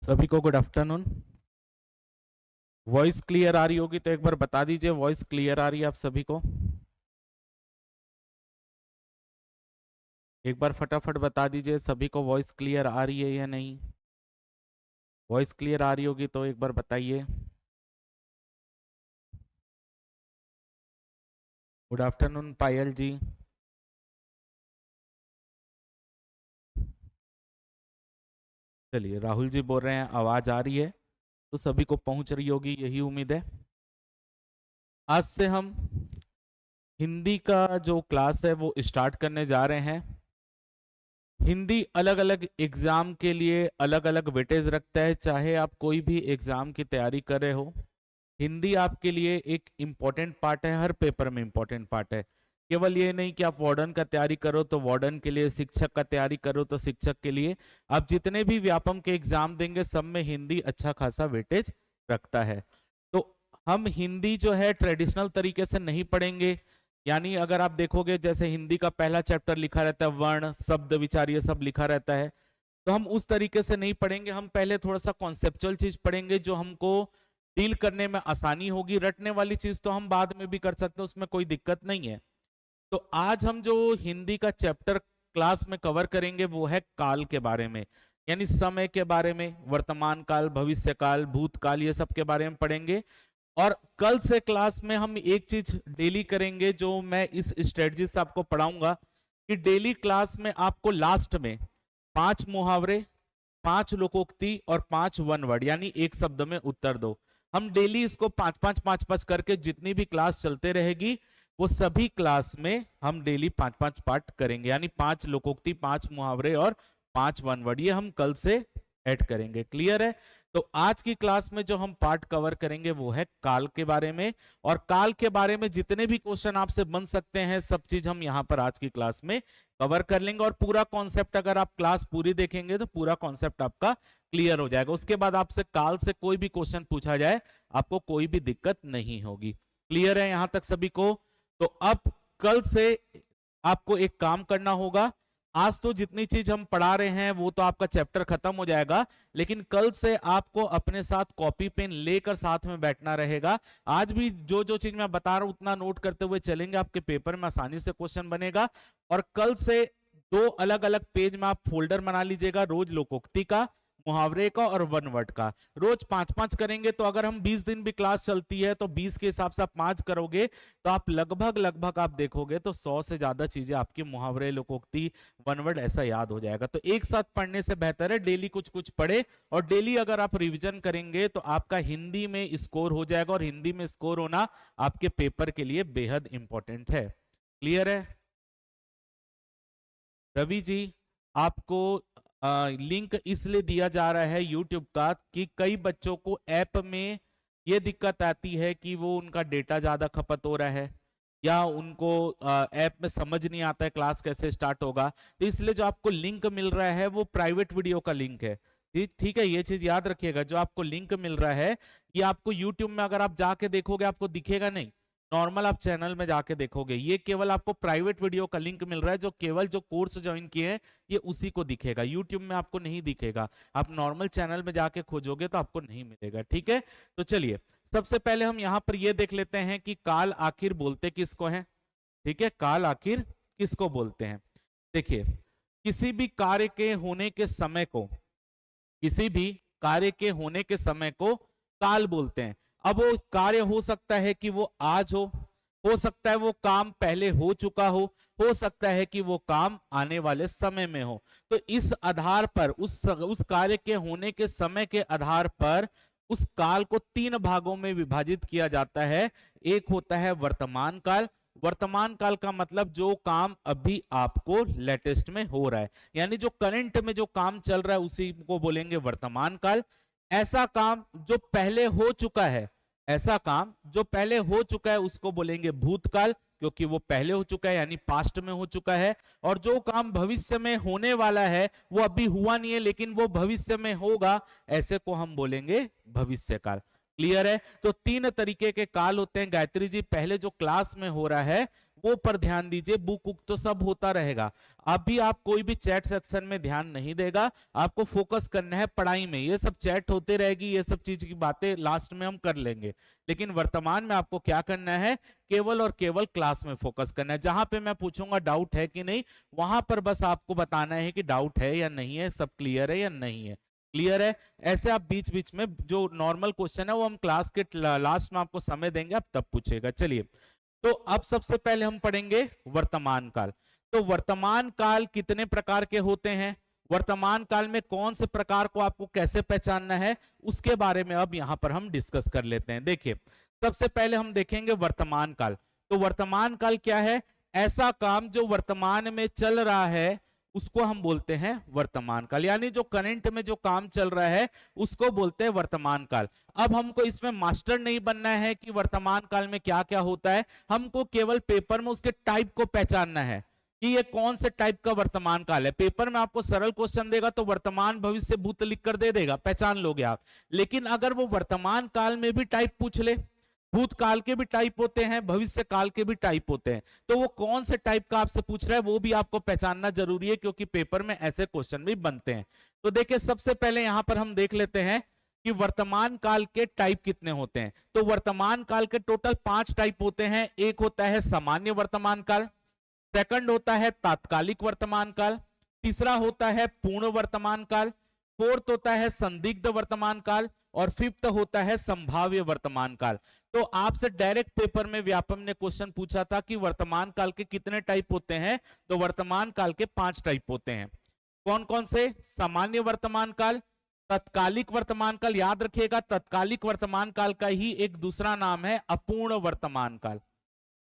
सभी को good afternoon. Voice clear आ रही होगी तो एक बार बता दीजिए, वॉइस क्लियर आ रही है आप सभी को? एक बार फटाफट बता दीजिए सभी को वॉइस क्लियर आ रही है या नहीं। वॉइस क्लियर आ रही होगी तो एक बार बताइए। गुड आफ्टरनून पायल जी। चलिए, राहुल जी बोल रहे हैं आवाज आ रही है, तो सभी को पहुंच रही होगी, यही उम्मीद है। आज से हम हिंदी का जो क्लास है वो स्टार्ट करने जा रहे हैं। हिंदी अलग अलग एग्जाम के लिए अलग अलग वेटेज रखता है, चाहे आप कोई भी एग्जाम की तैयारी कर रहे हो। हिंदी आपके लिए एक इम्पॉर्टेंट पार्ट है, हर पेपर में इम्पॉर्टेंट पार्ट है। केवल ये नहीं कि आप वार्डन का तैयारी करो तो वार्डन के लिए, शिक्षक का तैयारी करो तो शिक्षक के लिए, आप जितने भी व्यापम के एग्जाम देंगे सब में हिंदी अच्छा खासा वेटेज रखता है। तो हम हिंदी जो है ट्रेडिशनल तरीके से नहीं पढ़ेंगे। यानी अगर आप देखोगे जैसे हिंदी का पहला चैप्टर लिखा रहता है, वर्ण शब्द विचार ये सब लिखा रहता है, तो हम उस तरीके से नहीं पढ़ेंगे। हम पहले थोड़ा सा कॉन्सेप्चुअल चीज पढ़ेंगे जो हमको डील करने में आसानी होगी। रटने वाली चीज तो हम बाद में भी कर सकते हैं, उसमें कोई दिक्कत नहीं है। तो आज हम जो हिंदी का चैप्टर क्लास में कवर करेंगे वो है काल के बारे में, यानी समय के बारे में, वर्तमान काल, भविष्य काल, भूतकाल, ये सब के बारे में पढ़ेंगे। और कल से क्लास में हम एक चीज डेली करेंगे जो मैं इस स्ट्रेटजी से आपको पढ़ाऊंगा कि डेली क्लास में आपको लास्ट में 5 मुहावरे, 5 लोकोक्ति और 5 वन वर्ड यानी एक शब्द में उत्तर दो। हम डेली इसको 5-5 करके जितनी भी क्लास चलते रहेगी वो सभी क्लास में हम डेली 5-5 पार्ट करेंगे, यानी 5 लोकोक्ति, 5 मुहावरे और 5 वन वर्ड, ये हम कल से ऐड करेंगे। क्लियर है? तो आज की क्लास में जो हम पार्ट कवर करेंगे वो है काल के बारे में, और काल के बारे में जितने भी क्वेश्चन आपसे बन सकते हैं सब चीज हम यहाँ पर आज की क्लास में कवर कर लेंगे। और पूरा कॉन्सेप्ट अगर आप क्लास पूरी देखेंगे तो पूरा कॉन्सेप्ट आपका क्लियर हो जाएगा। उसके बाद आपसे काल से कोई भी क्वेश्चन पूछा जाए आपको कोई भी दिक्कत नहीं होगी। क्लियर है यहां तक सभी को? तो अब कल से आपको एक काम करना होगा। आज तो जितनी चीज हम पढ़ा रहे हैं वो तो आपका चैप्टर खत्म हो जाएगा, लेकिन कल से आपको अपने साथ कॉपी पेन लेकर साथ में बैठना रहेगा। आज भी जो जो चीज मैं बता रहा हूं उतना नोट करते हुए चलेंगे, आपके पेपर में आसानी से क्वेश्चन बनेगा। और कल से 2 अलग अलग पेज में आप फोल्डर बना लीजिएगा, रोज लोकोक्ति का, मुहावरे का और वन वर्ड का। रोज 5-5 करेंगे तो अगर हम 20 दिन भी क्लास चलती है तो 20 के हिसाब से आप 5 करोगे तो आप लगभग आप देखोगे तो 100 से ज्यादा चीजें आपकी मुहावरे, लोकोक्ति, वन वर्ड ऐसा याद हो जाएगा। तो एक साथ पढ़ने से बेहतर है डेली कुछ कुछ पढ़े, और डेली अगर आप रिवीजन करेंगे तो आपका हिंदी में स्कोर हो जाएगा, और हिंदी में स्कोर होना आपके पेपर के लिए बेहद इंपॉर्टेंट है। क्लियर है? रवि जी, आपको लिंक इसलिए दिया जा रहा है यूट्यूब का कि कई बच्चों को ऐप में ये दिक्कत आती है कि वो उनका डेटा ज्यादा खपत हो रहा है, या उनको ऐप में समझ नहीं आता है क्लास कैसे स्टार्ट होगा। तो इसलिए जो आपको लिंक मिल रहा है वो प्राइवेट वीडियो का लिंक है। ठीक है, ये चीज याद रखिएगा। जो आपको लिंक मिल रहा है ये आपको यूट्यूब में अगर आप जाके देखोगे आपको दिखेगा नहीं, नॉर्मल आप चैनल में जाके देखोगे। ये केवल आपको प्राइवेट वीडियो का लिंक मिल रहा है, जो केवल जो कोर्स ज्वाइन किए हैं ये उसी को दिखेगा, यूट्यूब में आपको नहीं दिखेगा। आप नॉर्मल चैनल में जाके खोजोगे तो आपको नहीं मिलेगा। ठीक है, तो चलिए सबसे पहले हम यहाँ पर ये देख लेते हैं कि काल आखिर बोलते किसको हैं। ठीक है, काल आखिर किसको बोलते हैं? देखिए, किसी भी कार्य के होने के समय को, किसी भी कार्य के होने के समय को काल बोलते हैं। अब वो कार्य हो सकता है कि वो आज हो सकता है वो काम पहले हो चुका हो सकता है कि वो काम आने वाले समय में हो। तो इस आधार पर, उस कार्य के होने के समय के आधार पर उस काल को 3 भागों में विभाजित किया जाता है। एक होता है वर्तमान काल। वर्तमान काल का मतलब जो काम अभी आपको लेटेस्ट में हो रहा है, यानी जो करंट में जो काम चल रहा है उसी को बोलेंगे वर्तमान काल। ऐसा काम जो पहले हो चुका है, ऐसा काम जो पहले हो चुका है उसको बोलेंगे भूतकाल, क्योंकि वो पहले हो चुका है यानी पास्ट में हो चुका है। और जो काम भविष्य में होने वाला है वो अभी हुआ नहीं है लेकिन वो भविष्य में होगा, ऐसे को हम बोलेंगे भविष्य काल। क्लियर है? तो 3 तरीके के काल होते हैं। गायत्री जी, पहले जो क्लास में हो रहा है वो पर ध्यान दीजिए, बुक उक तो सब होता रहेगा। अभी आप कोई भी चैट सेक्शन में ध्यान नहीं देगा, आपको फोकस करना है पढ़ाई में। ये सब चैट होते रहेगी, ये सब चीज की बातें लास्ट में हम कर लेंगे, लेकिन वर्तमान में आपको क्या करना है, केवल और केवल क्लास में फोकस करना है। जहां पे मैं पूछूंगा डाउट है कि नहीं, वहां पर बस आपको बताना है कि डाउट है या नहीं है, सब क्लियर है या नहीं है। क्लियर है? ऐसे आप बीच बीच में जो नॉर्मल क्वेश्चन है वो हम क्लास के लास्ट में आपको समय देंगे, आप तब पूछेगा। चलिए, तो अब सबसे पहले हम पढ़ेंगे वर्तमान काल। तो वर्तमान काल कितने प्रकार के होते हैं, वर्तमान काल में कौन से प्रकार को आपको कैसे पहचानना है, उसके बारे में अब यहां पर हम डिस्कस कर लेते हैं। देखिए, सबसे पहले हम देखेंगे वर्तमान काल। तो वर्तमान काल क्या है, ऐसा काम जो वर्तमान में चल रहा है उसको हम बोलते हैं वर्तमान काल, यानी जो करंट में जो काम चल रहा है उसको बोलते हैं वर्तमान काल। अब हमको इसमें मास्टर नहीं बनना है कि वर्तमान काल में क्या क्या होता है, हमको केवल पेपर में उसके टाइप को पहचानना है कि ये कौन से टाइप का वर्तमान काल है। पेपर में आपको सरल क्वेश्चन देगा तो वर्तमान भविष्य भूत लिख कर दे देगा, पहचान लोगे आप। लेकिन अगर वो वर्तमान काल में भी टाइप पूछ ले, भूतकाल के भी टाइप होते हैं, भविष्य काल के भी टाइप होते हैं, तो वो कौन से टाइप का आपसे पूछ रहा है वो भी आपको पहचानना जरूरी है, क्योंकि पेपर में ऐसे क्वेश्चन भी बनते हैं। तो देखिए, सबसे पहले यहां पर हम देख लेते हैं कि वर्तमान काल के टाइप कितने होते हैं। तो वर्तमान काल के टोटल 5 टाइप होते हैं। एक होता है सामान्य वर्तमान काल, सेकंड होता है तात्कालिक वर्तमान काल, तीसरा होता है पूर्ण वर्तमान काल, फोर्थ होता है संदिग्ध वर्तमान काल, और फिफ्थ होता है संभाव्य वर्तमान काल। तो आपसे डायरेक्ट पेपर में व्यापम ने क्वेश्चन पूछा था कि वर्तमान काल के कितने टाइप होते हैं, तो वर्तमान काल के 5 टाइप होते हैं। कौन कौन से? सामान्य वर्तमान काल, तत्कालिक वर्तमान काल, याद रखिएगा तत्कालिक वर्तमान काल का ही एक दूसरा नाम है अपूर्ण वर्तमान काल,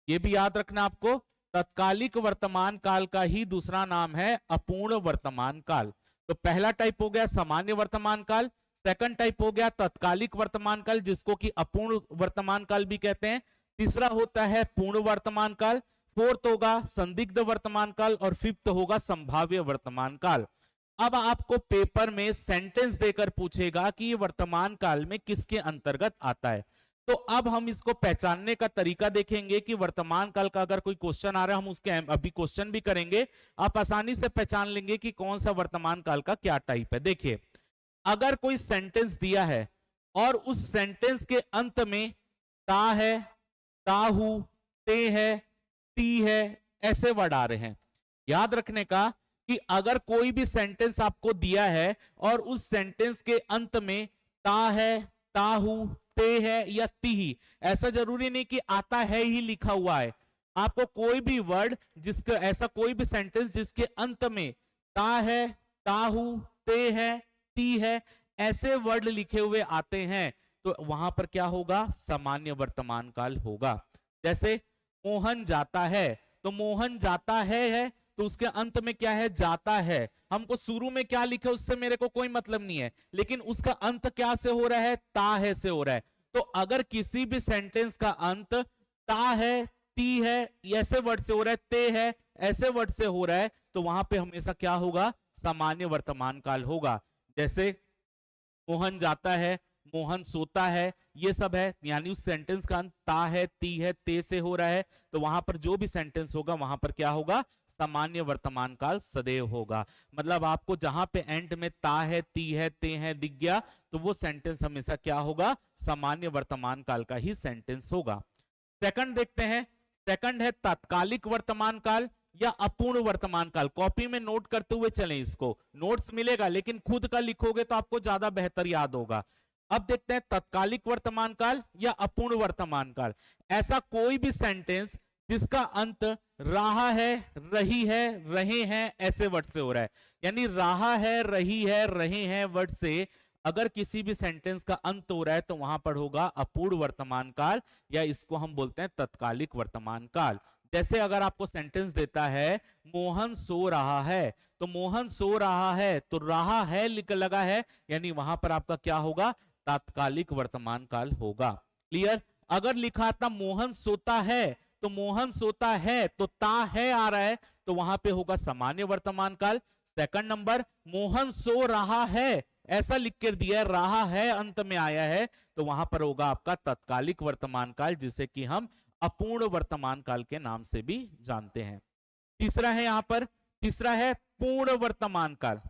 ये भी याद रखना आपको। तत्कालिक वर्तमान काल का ही दूसरा नाम है अपूर्ण वर्तमान काल। तो पहला टाइप हो गया सामान्य वर्तमान काल, सेकंड टाइप हो गया तत्कालिक वर्तमान काल जिसको कि अपूर्ण वर्तमान काल भी कहते हैं, तीसरा होता है पूर्ण वर्तमान काल, फोर्थ होगा संदिग्ध वर्तमान काल, और फिफ्थ होगा संभाव्य वर्तमान काल। अब आपको पेपर में सेंटेंस देकर पूछेगा कि ये वर्तमान काल में किसके अंतर्गत आता है। तो अब हम इसको पहचानने का तरीका देखेंगे कि वर्तमान काल का अगर कोई क्वेश्चन आ रहा है, हम उसके अभी क्वेश्चन भी करेंगे, आप आसानी से पहचान लेंगे कि कौन सा वर्तमान काल का क्या टाइप है। देखिए, अगर कोई सेंटेंस दिया है और उस सेंटेंस के अंत में ता है, ताहू, ते है, ती है, ऐसे वर्ड आ रहे हैं, याद रखने का कि अगर कोई भी सेंटेंस आपको दिया है और उस सेंटेंस के अंत में ता है, ताहू, ते है या ती ही, ऐसा जरूरी नहीं कि आता है ही लिखा हुआ है, आपको कोई भी वर्ड जिसका ऐसा कोई भी सेंटेंस जिसके अंत में ता है, ताहू, ते है, ती है, ऐसे वर्ड लिखे हुए आते हैं, तो वहां पर क्या होगा, सामान्य वर्तमान काल होगा। जैसे मोहन जाता है, तो मोहन जाता है तो उसके अंत में क्या है, जाता है। हमको शुरू में क्या लिखे उससे मेरे को कोई मतलब नहीं है, लेकिन उसका अंत क्या से हो रहा है, ता है से हो रहा है। तो अगर किसी भी सेंटेंस का अंत ता है, ती है, ऐसे वर्ड से हो रहा है, ते है, ऐसे वर्ड से हो रहा है, तो वहां पे हमेशा क्या होगा, सामान्य वर्तमान काल होगा। जैसे मोहन जाता है, मोहन सोता है, ये सब है, यानी उस सेंटेंस का अंत ता है, ती है, ते से हो रहा है, तो वहां पर जो भी सेंटेंस होगा वहां पर क्या होगा, सामान्य वर्तमान काल सदैव होगा। मतलब आपको जहां पे एंड में ता है, ती है, ते है दिख गया, तो वो सेंटेंस हमेशा क्या होगा, सामान्य वर्तमान काल का ही सेंटेंस होगा। सेकंड देखते हैं, सेकंड है तात्कालिक वर्तमान काल या अपूर्ण वर्तमान काल। कॉपी में नोट करते हुए चलें, इसको नोट्स मिलेगा लेकिन खुद का लिखोगे तो आपको ज्यादा बेहतर याद होगा। अब देखते हैं तत्कालिक वर्तमान काल या अपूर्ण वर्तमान काल। ऐसा कोई भी सेंटेंस जिसका अंत रहा है, रही है, रहे हैं ऐसे वर्ड से हो रहा है, यानी रहा है, रही है, रहे हैं वर्ड से अगर किसी भी सेंटेंस का अंत हो रहा है तो वहां पर होगा अपूर्ण वर्तमान काल, या इसको हम बोलते हैं तत्कालिक वर्तमान काल। जैसे अगर आपको सेंटेंस देता है मोहन सो रहा है, तो मोहन सो रहा है तो रहा है लिख लगा है, यानी वहां पर आपका क्या होगा, तात्कालिक वर्तमान काल होगा। क्लियर? अगर लिखा था मोहन सोता है, तो मोहन सोता है तो ता है आ रहा है, तो वहां पे होगा सामान्य वर्तमान काल। सेकंड नंबर, मोहन सो रहा है ऐसा लिख कर दिया, रहा है अंत में आया है, तो वहां पर होगा आपका तत्कालिक वर्तमान काल, जिसे कि हम अपूर्ण वर्तमान काल के नाम से भी जानते हैं। तीसरा है यहां पर, तीसरा है पूर्ण वर्तमान काल।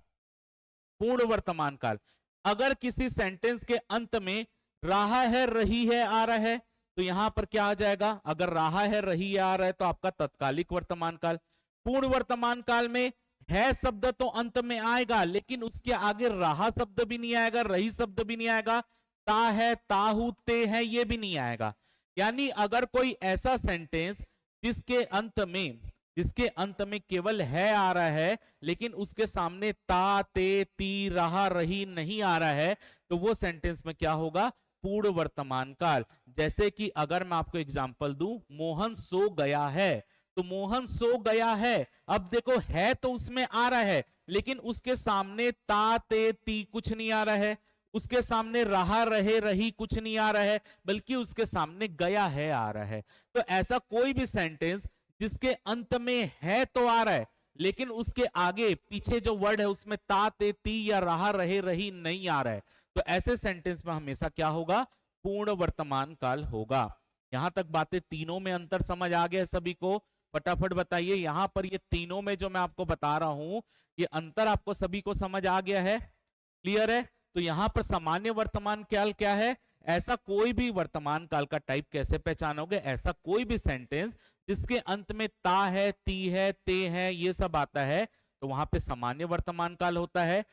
पूर्ण वर्तमान काल, अगर किसी सेंटेंस के अंत में रहा है, रही है, आ रहा है, तो यहां पर क्या आ जाएगा? अगर रहा है, रही है, आ रहा है तो आपका तत्कालिक वर्तमान काल। पूर्ण वर्तमान काल में है शब्द तो अंत में आएगा, लेकिन उसके आगे रहा शब्द भी नहीं आएगा, रही शब्द भी नहीं आएगा, ता है, ताहू, ते है, ये भी नहीं आएगा। यानी अगर कोई ऐसा सेंटेंस जिसके अंत में केवल है आ रहा है, लेकिन उसके सामने ता, ते, ती, रहा, रही नहीं आ रहा है, तो वो सेंटेंस में क्या होगा? पूर्ण वर्तमान काल। जैसे कि अगर मैं आपको एग्जांपल दूं, मोहन सो गया है, तो मोहन सो गया है, अब देखो है तो उसमें आ रहा है, लेकिन उसके सामने ता, ते, ती कुछ नहीं आ रहा है, उसके सामने रहा, रहे, रही कुछ नहीं आ रहा है, बल्कि उसके सामने गया है आ रहा है। तो ऐसा कोई भी सेंटेंस जिसके अंत में है तो आ रहा है, लेकिन उसके आगे पीछे जो वर्ड है उसमें ता, ते, ती या रहा, रहे, रही नहीं आ रहा है, तो ऐसे सेंटेंस में हमेशा क्या होगा? पूर्ण वर्तमान काल होगा। यहां तक बातें तीनों में अंतर समझ आ गया सभी को? फटाफट बताइए, यहां पर ये तीनों में जो मैं आपको बता रहा हूं, ये अंतर आपको सभी को समझ आ गया है? क्लियर है? तो यहां पर सामान्य वर्तमान काल क्या है? ऐसा कोई भी वर्तमान काल का टाइप कैसे पहचानोगे? ऐसा कोई भी सेंटेंस जिसके अंत में ता है, ती है, ते है, ये सब आता है, तो वहां पे सामान्य वर्तमान काल होता है।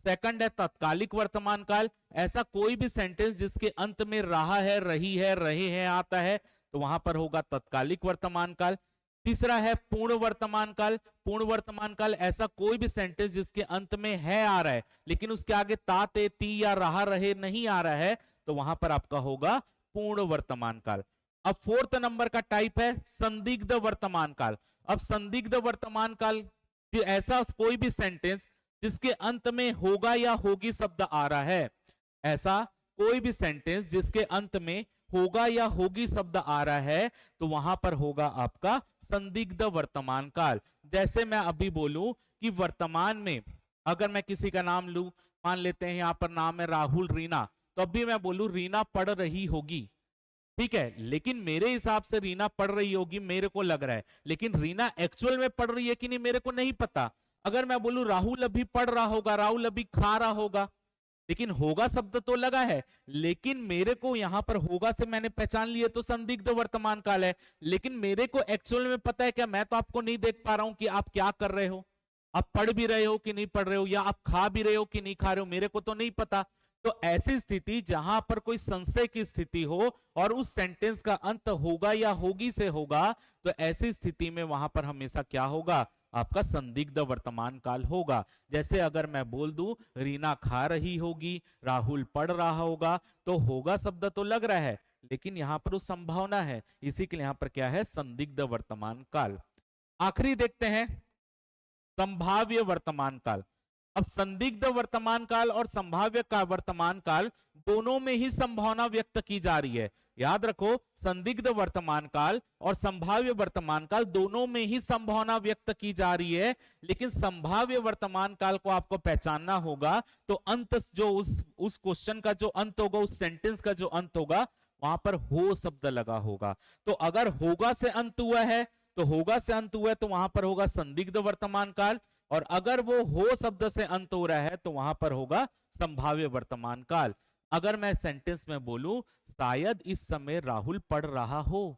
सेकंड है तत्कालिक वर्तमान काल। ऐसा कोई भी सेंटेंस जिसके अंत में रहा है, रही है, रहे हैं आता है, तो वहां पर होगा तत्कालिक वर्तमान काल। तीसरा है पूर्ण वर्तमान काल। पूर्ण वर्तमान काल ऐसा कोई भी सेंटेंस जिसके अंत में है आ रहा है, लेकिन उसके आगे ता, ते, ती या रहा, रहे नहीं आ रहा है, तो वहां पर आपका होगा पूर्ण वर्तमान काल। अब फोर्थ नंबर का टाइप है संदिग्ध वर्तमान काल। अब संदिग्ध वर्तमान काल ऐसा कोई भी सेंटेंस जिसके अंत में होगा या होगी शब्द आ रहा है, ऐसा कोई भी सेंटेंस जिसके अंत में होगा या होगी शब्द आ रहा है, तो वहां पर होगा आपका संदिग्ध वर्तमान काल। जैसे मैं अभी बोलूं कि वर्तमान में अगर मैं किसी का नाम लूं, मान लेते हैं यहां पर नाम है राहुल रीना, तो अभी मैं बोलूं रीना पढ़ रही होगी, ठीक है, लेकिन मेरे हिसाब से रीना पढ़ रही होगी, मेरे को लग रहा है, लेकिन रीना एक्चुअल में पढ़ रही है कि नहीं मेरे को नहीं पता। अगर मैं बोलूं राहुल अभी पढ़ रहा होगा, राहुल अभी खा रहा होगा, लेकिन होगा शब्द तो लगा है, लेकिन मेरे को यहां पर होगा से मैंने पहचान लिया तो संदिग्ध वर्तमान काल है। लेकिन मेरे को एक्चुअल में पता है क्या? मैं तो आपको नहीं देख पा रहा हूं कि आप क्या कर रहे हो, आप पढ़ भी रहे हो कि नहीं पढ़ रहे हो, या आप खा भी रहे हो कि नहीं खा रहे हो, मेरे को तो नहीं पता। तो ऐसी स्थिति जहां पर कोई संशय की स्थिति हो और उस सेंटेंस का अंत होगा या होगी से होगा, तो ऐसी स्थिति में वहां पर हमेशा क्या होगा? आपका संदिग्ध वर्तमान काल होगा। जैसे अगर मैं बोल दूं रीना खा रही होगी, राहुल पढ़ रहा होगा, तो होगा शब्द तो लग रहा है, लेकिन यहां पर उस संभावना है, इसी के लिए यहां पर क्या है? संदिग्ध वर्तमान काल। आखिरी देखते हैं संभाव्य वर्तमान काल। अब संदिग्ध वर्तमान काल और संभाव्य का वर्तमान काल दोनों में ही संभावना व्यक्त की जा रही है। याद रखो, संदिग्ध वर्तमान काल और संभाव्य वर्तमान काल दोनों में ही संभावना व्यक्त की जा रही है, लेकिन संभाव्य वर्तमान काल को आपको पहचानना होगा, तो अंत जो उस क्वेश्चन का जो अंत होगा, उस सेंटेंस का जो अंत होगा, वहां पर हो शब्द लगा होगा। तो अगर होगा से अंत हुआ है, तो होगा से अंत हुआ है, तो वहां पर होगा संदिग्ध वर्तमान काल, और अगर वो हो शब्द से अंत हो रहा है, तो वहां पर होगा संभाव्य वर्तमान काल। अगर मैं सेंटेंस में बोलूं शायद इस समय राहुल पढ़ रहा हो,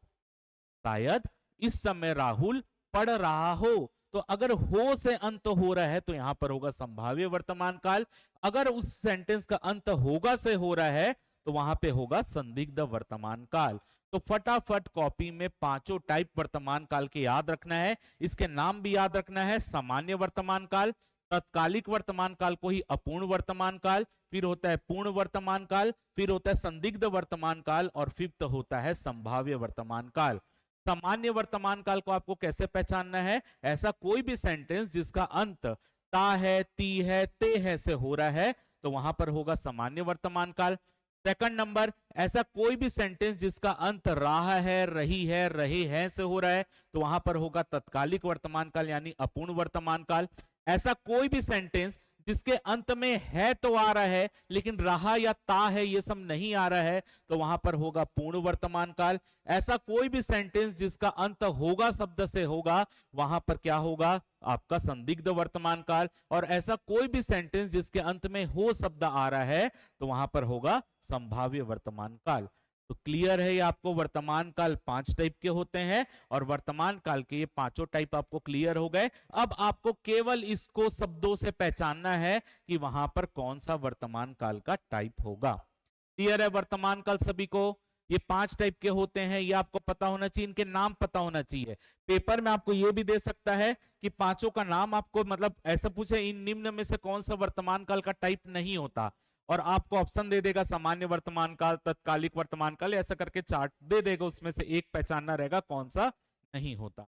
शायद इस समय राहुल पढ़ रहा हो, तो अगर हो से अंत हो रहा है तो यहां पर होगा संभाव्य वर्तमान काल। अगर उस सेंटेंस का अंत होगा से हो रहा है, तो वहां पे होगा संदिग्ध वर्तमान काल। तो फटाफट कॉपी में पांचों टाइप वर्तमान काल के याद रखना है, इसके नाम भी याद रखना है। सामान्य वर्तमान काल, तत्कालिक वर्तमान काल को ही अपूर्ण वर्तमान काल, फिर होता है पूर्ण वर्तमान काल, फिर होता है संदिग्ध वर्तमान काल, और फिफ्थ होता है संभाव्य वर्तमान काल। सामान्य वर्तमान काल को आपको कैसे पहचानना है? ऐसा कोई भी सेंटेंस जिसका अंत ता है, ती है, ते है से हो रहा है, तो वहां पर होगा सामान्य वर्तमान काल। सेकंड नंबर, ऐसा कोई भी सेंटेंस जिसका अंत रहा है, रही है, रहे हैं से हो रहा है, तो वहां पर होगा तत्कालिक वर्तमान काल यानी अपूर्ण वर्तमान काल। ऐसा कोई भी सेंटेंस जिसके अंत में है तो आ रहा है लेकिन रहा या ता है ये सब नहीं आ रहा है, तो वहां पर होगा पूर्ण वर्तमान काल। ऐसा कोई भी सेंटेंस जिसका अंत होगा शब्द से होगा, वहां पर क्या होगा, आपका संदिग्ध वर्तमान काल। और ऐसा कोई भी सेंटेंस जिसके अंत में हो शब्द आ रहा है, तो वहां पर होगा संभाव्य वर्तमान काल। तो क्लियर है ये आपको, वर्तमान काल 5 टाइप के होते हैं और वर्तमान काल के ये 5 टाइप आपको क्लियर हो गए। अब आपको केवल इसको शब्दों से पहचानना है कि वहां पर कौन सा वर्तमान काल का टाइप होगा। क्लियर है वर्तमान काल सभी को? ये 5 टाइप के होते हैं, ये आपको पता होना चाहिए, इनके नाम पता होना चाहिए। पेपर में आपको ये भी दे सकता है कि 5 का नाम आपको, मतलब ऐसा पूछे इन निम्न में से कौन सा वर्तमान काल का टाइप नहीं होता, और आपको ऑप्शन दे देगा सामान्य वर्तमान काल, तत्कालिक वर्तमान काल, ऐसा करके चार्ट दे देगा, उसमें से एक पहचानना रहेगा कौन सा नहीं होता।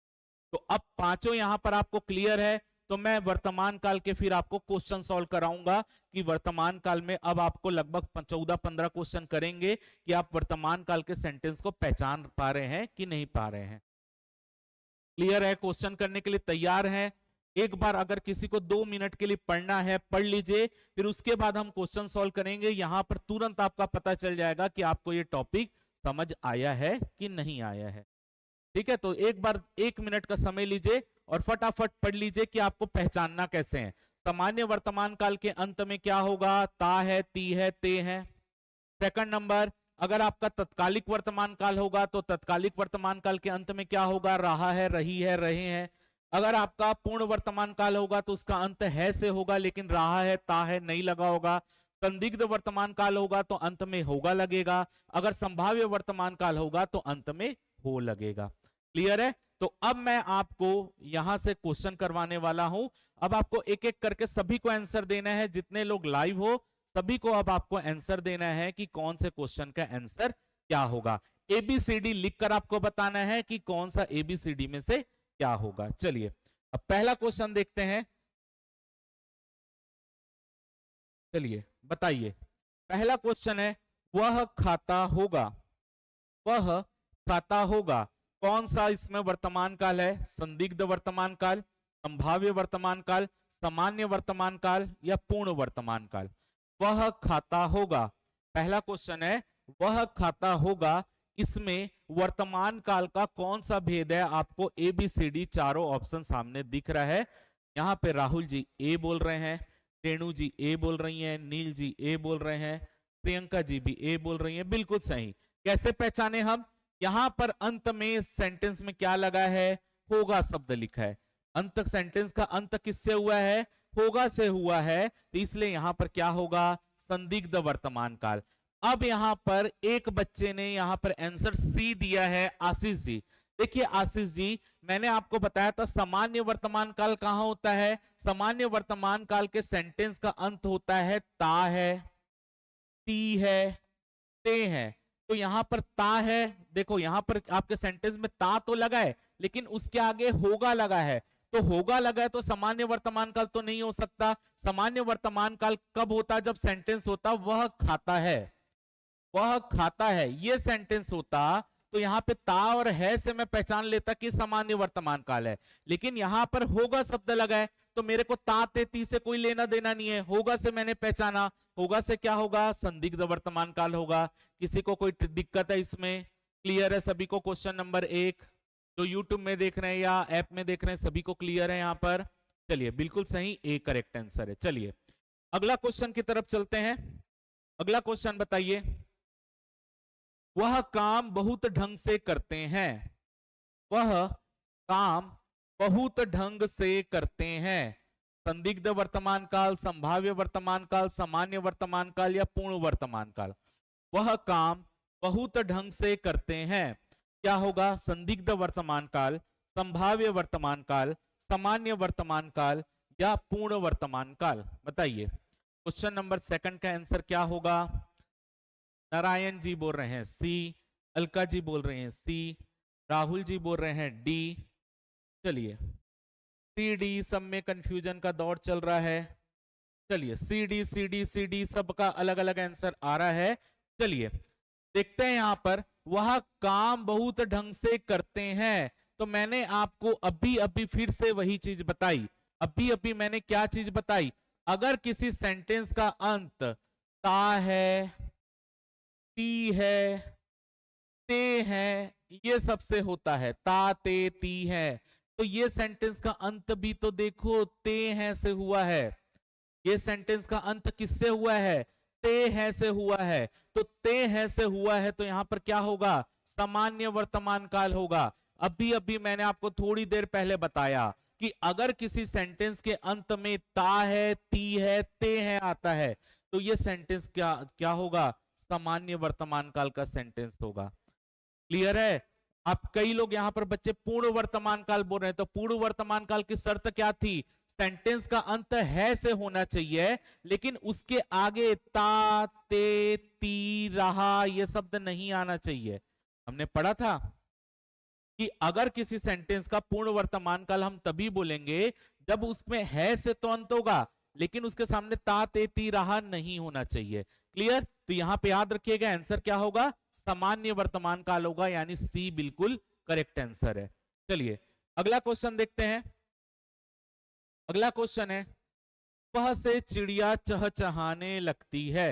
तो अब 5 यहां पर आपको क्लियर है। तो मैं वर्तमान काल के फिर आपको क्वेश्चन सॉल्व कराऊंगा कि वर्तमान काल में अब आपको लगभग 14-15 क्वेश्चन करेंगे कि आप वर्तमान काल के सेंटेंस को पहचान पा रहे हैं कि नहीं पा रहे हैं। क्लियर है? क्वेश्चन करने के लिए तैयार हैं? एक बार अगर किसी को 2 मिनट के लिए पढ़ना है पढ़ लीजिए, फिर उसके बाद हम क्वेश्चन सॉल्व करेंगे। यहां पर तुरंत आपका पता चल जाएगा कि आपको ये टॉपिक समझ आया है कि नहीं आया है। ठीक है, तो एक बार 1 मिनट का समय लीजिए और फटाफट पढ़ लीजिए कि आपको पहचानना कैसे है। सामान्य वर्तमान काल के अंत में क्या होगा, ता है, ती है, ते है। सेकंड नंबर, अगर आपका तत्कालिक वर्तमान काल होगा तो तत्कालिक वर्तमान काल के अंत में क्या होगा, रहा है, रही है, रहे हैं। अगर आपका पूर्ण वर्तमान काल होगा तो उसका अंत है से होगा लेकिन रहा है, ता है नहीं लगा होगा। संदिग्ध वर्तमान काल होगा तो अंत में होगा लगेगा। अगर संभाव्य वर्तमान काल होगा तो अंत में हो लगेगा। क्लियर है? तो अब मैं आपको यहां से क्वेश्चन करवाने वाला हूं। अब आपको एक एक करके सभी को आंसर देना है, जितने लोग लाइव हो सभी को अब आपको आंसर देना है कि कौन से क्वेश्चन का आंसर क्या होगा। एबीसीडी लिखकर आपको बताना है कि कौन सा एबीसीडी में से क्या होगा। चलिए अब पहला क्वेश्चन देखते हैं। चलिए बताइए, पहला क्वेश्चन है, वह खाता होगा, वह खाता होगा, कौन सा इसमें वर्तमान काल है, संदिग्ध वर्तमान काल, संभाव्य वर्तमान काल, सामान्य वर्तमान काल या पूर्ण वर्तमान काल। वह खाता होगा, पहला क्वेश्चन है, वह खाता होगा, इसमें वर्तमान काल का कौन सा भेद है। आपको एबीसीडी चारों ऑप्शन सामने दिख रहा है। यहां पे राहुल जी ए बोल रहे हैं, रेणु जी ए बोल रही हैं, नील जी ए बोल रहे हैं, प्रियंका जी भी ए बोल रही हैं। बिल्कुल सही। कैसे पहचाने हम? यहां पर अंत में सेंटेंस में क्या लगा है, होगा शब्द लिखा है। अंत, सेंटेंस का अंत किससे हुआ है, होगा से हुआ है, तो इसलिए यहां पर क्या होगा, संदिग्ध वर्तमान काल। अब यहां पर एक बच्चे ने यहां पर आंसर सी दिया है, आशीष जी। देखिए आशीष जी, मैंने आपको बताया था सामान्य वर्तमान काल कहां होता है, सामान्य वर्तमान काल के सेंटेंस का अंत होता है ता है, ती है, ते है। तो यहां पर ता है, देखो यहां पर आपके सेंटेंस में ता तो लगा है लेकिन उसके आगे होगा लगा है, तो होगा लगा है तो सामान्य वर्तमान काल तो नहीं हो सकता। सामान्य वर्तमान काल कब होता है, जब सेंटेंस होता वह खाता है, वह खाता है, ये सेंटेंस होता तो यहां पे ता और है से मैं पहचान लेता कि सामान्य वर्तमान काल है। लेकिन यहां पर होगा शब्द लगा है तो मेरे को ता ते ती से कोई लेना देना नहीं है, होगा से मैंने पहचाना, होगा से क्या होगा, संदिग्ध वर्तमान काल होगा। किसी को कोई दिक्कत है इसमें? क्लियर है सभी को? क्वेश्चन नंबर 1 जो यूट्यूब में देख रहे हैं या ऐप में देख रहे हैं सभी को क्लियर है यहां पर? चलिए बिल्कुल सही, ए करेक्ट आंसर है। चलिए अगला क्वेश्चन की तरफ चलते हैं। अगला क्वेश्चन बताइए, वह काम बहुत ढंग से करते हैं, वह काम बहुत ढंग से करते हैं। संदिग्ध वर्तमान काल, संभाव्य वर्तमान काल, सामान्य वर्तमान काल या पूर्ण वर्तमान काल। वह काम बहुत ढंग से करते हैं, क्या होगा, संदिग्ध वर्तमान काल, संभाव्य वर्तमान काल, सामान्य वर्तमान काल या पूर्ण वर्तमान काल। बताइए क्वेश्चन नंबर 2 का आंसर क्या होगा। नारायण जी बोल रहे हैं सी, अलका जी बोल रहे हैं सी, राहुल जी बोल रहे हैं डी। चलिए सी डी सब में कंफ्यूजन का दौर चल रहा है। चलिए C D C D C D सबका अलग अलग आंसर आ रहा है। चलिए देखते हैं यहां पर, वह काम बहुत ढंग से करते हैं, तो मैंने आपको अभी अभी फिर से वही चीज बताई। अभी अभी मैंने क्या चीज बताई, अगर किसी सेंटेंस का अंत ता है, ती है, ते है, ये सबसे होता है, ता ते ती है, तो ये सेंटेंस का अंत भी तो देखो ते है से हुआ है। ये सेंटेंस का अंत किससे हुआ है? ते है से हुआ है। तो ते है से हुआ है तो यहां पर क्या होगा? सामान्य वर्तमान काल होगा। अभी अभी मैंने आपको थोड़ी देर पहले बताया कि अगर किसी सेंटेंस के अंत में ता है, ती है, ते है आता है तो ये सेंटेंस क्या क्या होगा? सामान्य वर्तमान काल का सेंटेंस होगा। क्लियर है? आप कई लोग यहां पर बच्चे पूर्ण वर्तमान काल बोल रहे हैं, तो पूर्ण वर्तमान काल की शर्त क्या थी? सेंटेंस का अंत है से होना चाहिए, लेकिन उसके आगे ता, ते, ती, रहा ये शब्द नहीं आना चाहिए। हमने पढ़ा था कि अगर किसी सेंटेंस का पूर्ण वर्तमान काल हम तभी बोलेंगे जब उसमें है से तो अंत होगा, लेकिन उसके सामने ता, ते, ती, रहा नहीं होना चाहिए। क्लियर? तो यहां पे याद रखिएगा आंसर क्या होगा? सामान्य वर्तमान काल होगा, यानी सी बिल्कुल करेक्ट आंसर है। चलिए अगला क्वेश्चन देखते हैं। अगला क्वेश्चन है, सुबह से चिड़िया चहचहाने लगती है।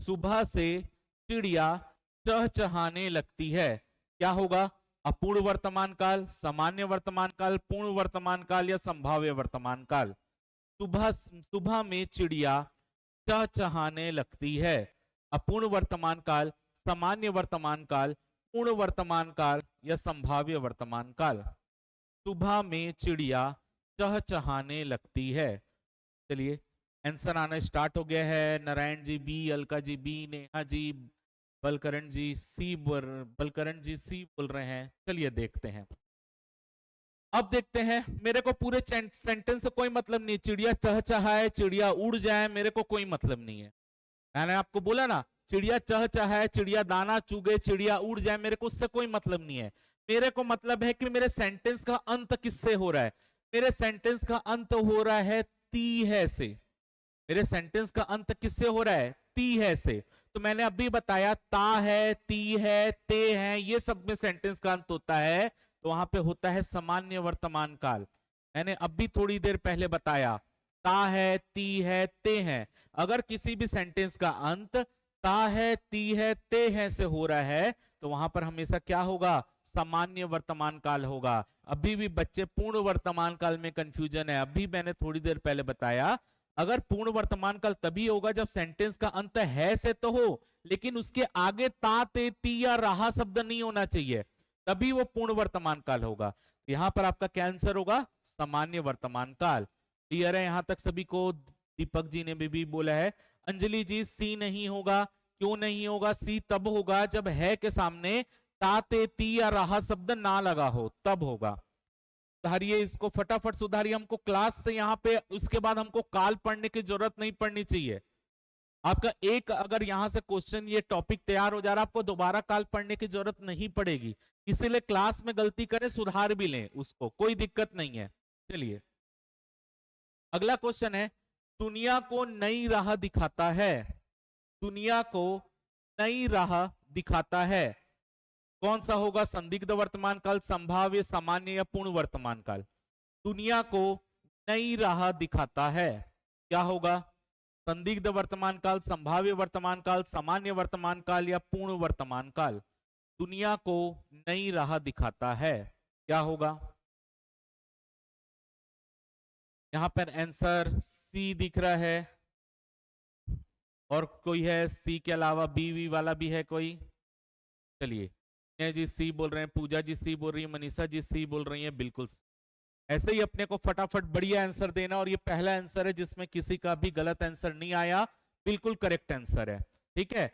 सुबह से चिड़िया चहचहाने लगती है, क्या होगा? अपूर्ण वर्तमान काल, सामान्य वर्तमान काल, पूर्ण वर्तमान काल या संभाव्य वर्तमान काल? सुबह सुबह में चिड़िया चहचहाने लगती है, अपूर्ण वर्तमान काल, सामान्य वर्तमान काल, पूर्ण वर्तमान काल या संभाव्य वर्तमान काल? सुबह में चिड़िया चहचहाने लगती है। चलिए आंसर आना स्टार्ट हो गया है। Narayan ji B, Alka ji B, Neha ji, Balkaran ji C Balkaran ji C बोल रहे हैं। चलिए देखते हैं। अब देखते हैं, मेरे को पूरे सेंटेंस से कोई मतलब नहीं, चिड़िया चहचहाए, चिड़िया उड़ जाए, मेरे को कोई मतलब नहीं है। मैंने आपको बोला ना, चिड़िया चहचहाए, चिड़िया दाना चुगे, चिड़िया उड़ जाए, मेरे को उससे कोई मतलब नहीं है। मेरे को मतलब है कि मेरे सेंटेंस का अंत किससे हो रहा है? मेरे सेंटेंस का अंत हो रहा है ती है से। मेरे सेंटेंस का अंत किससे हो रहा है? ती है से। तो मैंने अभी बताया ता है, ती है, ते है, ये सब में सेंटेंस का अंत होता है, तो वहां पे होता है सामान्य वर्तमान काल। मैंने अभी थोड़ी देर पहले बताया ता है, ती है, ते है। अगर किसी भी सेंटेंस का अंत ता है, ती है, ते है से हो रहा है तो वहां पर हमेशा क्या होगा? सामान्य वर्तमान काल होगा। अभी भी बच्चे पूर्ण वर्तमान काल में कंफ्यूजन है। अभी मैंने थोड़ी देर पहले बताया अगर पूर्ण वर्तमान काल तभी होगा जब सेंटेंस का अंत है से तो हो, लेकिन उसके आगे ता, ते, ती या रहा शब्द नहीं होना चाहिए, तभी वो पूर्ण वर्तमान काल होगा। यहां पर आपका क्या आंसर होगा? सामान्य वर्तमान काल। क्लियर है यहां तक सभी को? दीपक जी ने भी बोला है। अंजलि जी सी नहीं होगा, क्यों नहीं होगा? सी तब होगा जब है के सामने ता, ते, ती या रहा शब्द ना लगा हो, तब होगा। सुधारिए इसको, फटाफट सुधारिए। हमको क्लास से यहाँ पे उसके बाद हमको काल पढ़ने की जरूरत नहीं पड़नी चाहिए। आपका एक अगर यहाँ से क्वेश्चन ये टॉपिक तैयार हो जा रहा है, आपको दोबारा काल पढ़ने की जरूरत नहीं पड़ेगी। इसीलिए क्लास में गलती करें सुधार भी लें उसको, कोई दिक्कत नहीं है। चलिए अगला क्वेश्चन है, दुनिया को नई राह दिखाता है। दुनिया को नई राह दिखाता है, कौन सा होगा? संदिग्ध वर्तमान काल, संभाव्य, सामान्य या पूर्ण वर्तमान काल? दुनिया को नई राह दिखाता है, क्या होगा? संदिग्ध वर्तमान काल, संभाव्य वर्तमान काल, सामान्य वर्तमान काल या पूर्ण वर्तमान काल? दुनिया को नई राह दिखाता है, क्या होगा? यहां पर आंसर सी दिख रहा है, और कोई है सी के अलावा? बी वी वाला भी है कोई? चलिए जी सी बोल रहे हैं, पूजा जी सी बोल रही है, मनीषा जी सी बोल रही है, बिल्कुल ऐसे ही अपने को फटाफट बढ़िया आंसर देना। और ये पहला आंसर है जिसमें किसी का भी गलत आंसर नहीं आया, बिल्कुल करेक्ट आंसर है। ठीक है,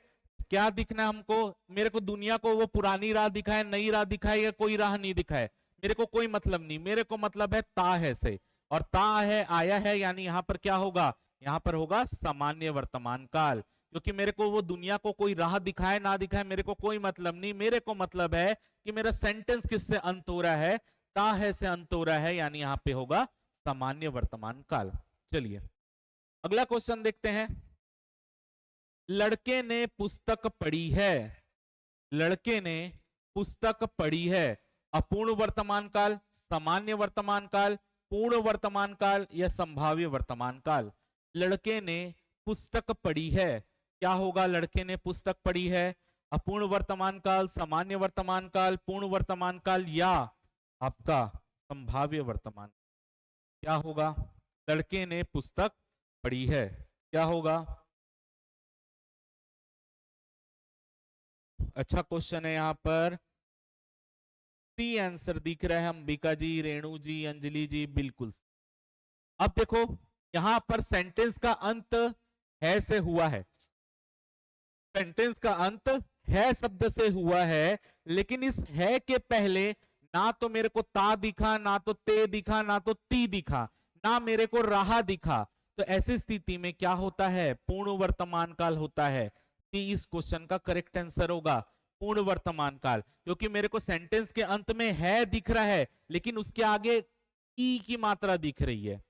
क्या दिखना हमको? मेरे को दुनिया को वो पुरानी राह दिखाए, नई राह दिखाए या कोई राह नहीं दिखाए, मेरे को कोई मतलब नहीं। मेरे को मतलब है ता है से, और ता है आया है, यानी यहाँ पर क्या होगा? यहाँ पर होगा सामान्य वर्तमान काल। क्योंकि मेरे को वो दुनिया को कोई राह दिखाए ना दिखाए मेरे को कोई मतलब नहीं। मेरे को मतलब है कि मेरा सेंटेंस किससे अंत हो रहा है? ता है से अंत हो रहा है, यानी यहाँ पे होगा सामान्य वर्तमान काल। चलिए अगला क्वेश्चन देखते हैं। लड़के ने पुस्तक पढ़ी है। लड़के ने पुस्तक पढ़ी है, अपूर्ण वर्तमान काल, सामान्य वर्तमान काल, पूर्ण वर्तमान काल या संभाव्य वर्तमान काल? लड़के ने पुस्तक पढ़ी है। क्या होगा? लड़के ने पुस्तक पढ़ी है। अपूर्ण वर्तमान काल, सामान्य वर्तमान काल, पूर्ण वर्तमान काल या आपका संभाव्य वर्तमान। क्या होगा? लड़के ने पुस्तक पढ़ी है। क्या होगा? अच्छा क्वेश्चन है यहाँ पर। सी आंसर दिख रहा है अंबिका जी, रेणु जी, अंजलि जी, बिल्कुल। अब देखो यहां पर सेंटेंस का अंत है से हुआ है। सेंटेंस का अंत है शब्द से हुआ है, लेकिन इस है के पहले ना तो मेरे को ता दिखा, ना तो ते दिखा, ना तो ती दिखा, ना मेरे को रहा दिखा। तो ऐसी स्थिति में क्या होता है? पूर्ण वर्तमान काल होता है। ती इस क्वेश्चन का करेक्ट आंसर होगा, पूर्ण वर्तमान काल। क्योंकि मेरे को सेंटेंस के अंत में है दिख रहा है, लेकिन उसके आगे ई की मात्रा दिख रही है,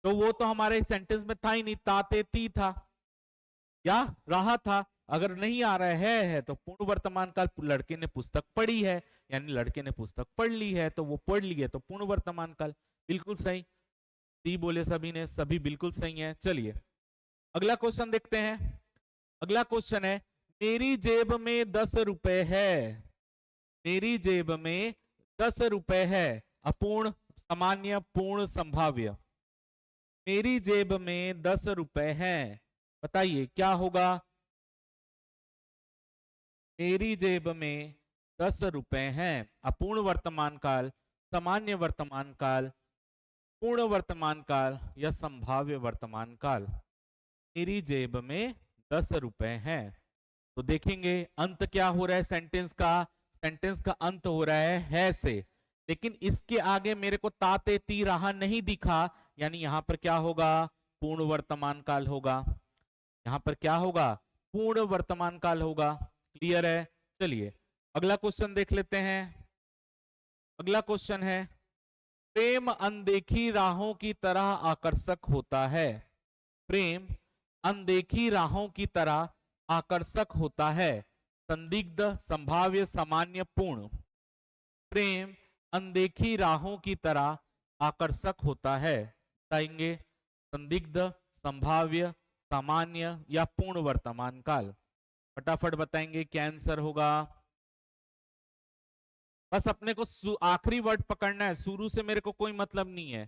तो वो तो हमारे सेंटेंस में था ही नहीं, ताते ती था या रहा था। अगर नहीं आ रहा है तो पूर्ण वर्तमान काल, लड़के ने पुस्तक पढ़ी है, यानी लड़के ने पुस्तक पढ़ ली है, तो वो पढ़ ली है तो पूर्ण वर्तमान काल। बिल्कुल सही, ती बोले सभी ने, सभी बिल्कुल सही है। चलिए अगला क्वेश्चन देखते हैं। अगला क्वेश्चन है, मेरी जेब में 10 रुपए है। मेरी जेब में 10 रुपए है। अपूर्ण, सामान्य, पूर्ण, संभाव्य। मेरी जेब में 10 रुपए हैं, बताइए क्या होगा? मेरी जेब में 10 रुपए हैं। अपूर्ण वर्तमान काल, सामान्य वर्तमान काल, पूर्ण वर्तमान काल या संभाव्य वर्तमान काल। मेरी जेब में 10 रुपए हैं। तो देखेंगे अंत क्या हो रहा है सेंटेंस का। सेंटेंस का अंत हो रहा है से, लेकिन इसके आगे मेरे को ताते ती रहा नहीं दिखा, यानी यहां पर क्या होगा? पूर्ण वर्तमान काल होगा। यहां पर क्या होगा? पूर्ण वर्तमान काल होगा। क्लियर है? चलिए अगला क्वेश्चन देख लेते हैं। अगला क्वेश्चन है, प्रेम अनदेखी राहों की तरह आकर्षक होता है। प्रेम अनदेखी राहों की तरह आकर्षक होता है। संदिग्ध, संभाव्य, सामान्य, पूर्ण। प्रेम अनदेखी राहों की तरह आकर्षक होता है, बताएंगे? संदिग्ध, संभाव्य, सामान्य या पूर्ण वर्तमान काल। फटाफट बताएंगे क्या आंसर होगा। बस अपने को आखिरी वर्ड पकड़ना है, शुरू से मेरे को कोई मतलब नहीं है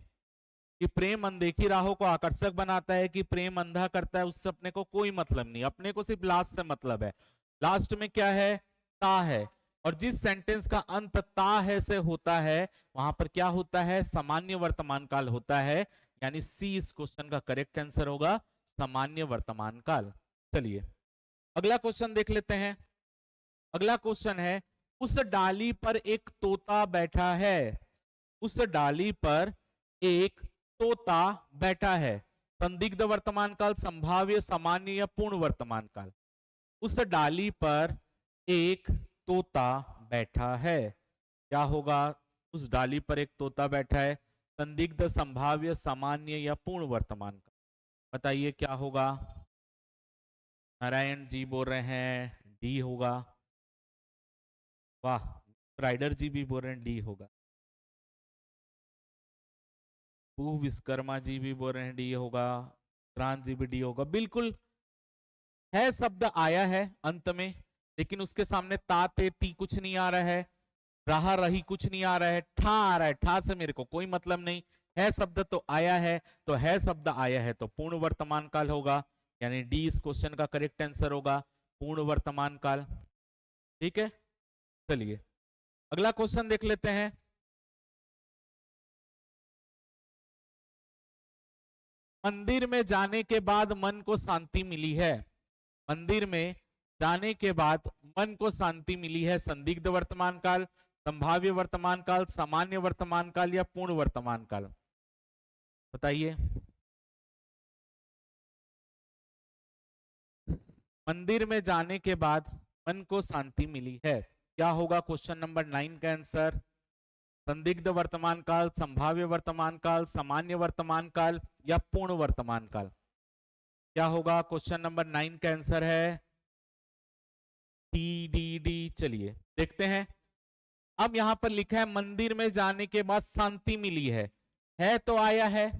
कि प्रेम अनदेखी राहों को आकर्षक बनाता है कि प्रेम अंधा करता है, उससे अपने को कोई मतलब नहीं। अपने को सिर्फ लास्ट से मतलब है। लास्ट में क्या है? ता है। और जिस सेंटेंस का अंत ता है से होता है, वहां पर क्या होता है? सामान्य वर्तमान काल होता है। यानी सी इस क्वेश्चन का करेक्ट आंसर होगा, सामान्य वर्तमान काल। चलिए अगला क्वेश्चन देख लेते हैं। अगला क्वेश्चन है, उस डाली पर एक तोता बैठा है। उस डाली पर एक तोता बैठा है। संदिग्ध वर्तमान काल, संभाव्य, सामान्य या पूर्ण वर्तमान काल। उस डाली पर एक तोता बैठा है। क्या होगा? उस डाली पर एक तोता बैठा है। संदिग्ध, संभाव्य, सामान्य या पूर्ण वर्तमान काल। बताइए क्या होगा? नारायण जी बोल रहे हैं डी होगा। वाह, राइडर जी भी बोल रहे हैं डी होगा। विश्वकर्मा जी भी बोल रहे हैं डी होगा। क्रांत जी भी डी होगा। बिल्कुल है शब्द आया है अंत में, लेकिन उसके सामने ता ते ती कुछ नहीं आ रहा है, रहा रही कुछ नहीं आ रहा है, ठा आ रहा है। ठा से मेरे को कोई मतलब नहीं है। शब्द तो आया है, तो है शब्द आया है तो पूर्ण वर्तमान काल होगा, यानी डी इस क्वेश्चन का करेक्ट आंसर होगा, पूर्ण वर्तमान काल। ठीक है, चलिए अगला क्वेश्चन देख लेते हैं। मंदिर में जाने के बाद मन को शांति मिली है। मंदिर में जाने के बाद मन को शांति मिली है। संदिग्ध वर्तमान काल, संभाव्य वर्तमान काल, सामान्य वर्तमान काल या पूर्ण वर्तमान काल। बताइए। मंदिर में जाने के बाद मन को शांति मिली है, क्या होगा? क्वेश्चन नंबर 9 का आंसर। संदिग्ध वर्तमान काल, संभाव्य वर्तमान काल, सामान्य वर्तमान काल या पूर्ण वर्तमान काल। क्या होगा? क्वेश्चन नंबर 9 का आंसर है डी डी डी। चलिए देखते हैं। अब यहां पर लिखा है मंदिर में जाने के बाद शांति मिली है तो आया है,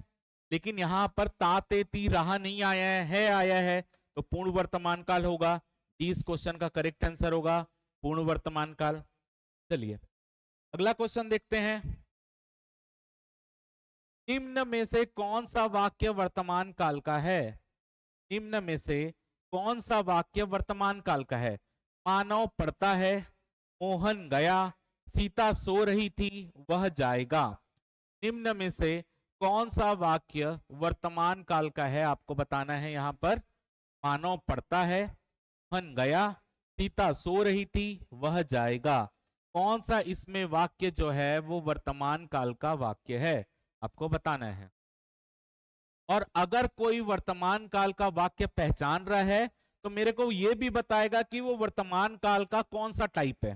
लेकिन यहाँ पर ता ते ती रहा नहीं आया है आया है, तो पूर्ण वर्तमान काल होगा। डी इस क्वेश्चन का करेक्ट आंसर होगा, पूर्ण वर्तमान काल। चलिए अगला क्वेश्चन देखते हैं। निम्न में से कौन सा वाक्य वर्तमान काल का है? निम्न में से कौन सा वाक्य वर्तमान काल का है? मानव पढ़ता है, मोहन गया, सीता सो रही थी, वह जाएगा। निम्न में से कौन सा वाक्य वर्तमान काल का है? आपको बताना है यहाँ पर। मानव पढ़ता है, मोहन गया, सीता सो रही थी, वह जाएगा। कौन सा इसमें वाक्य जो है वो वर्तमान काल का वाक्य है, आपको बताना है। और अगर कोई वर्तमान काल का वाक्य पहचान रहा है तो मेरे को यह भी बताएगा कि वो वर्तमान काल का कौन सा टाइप है।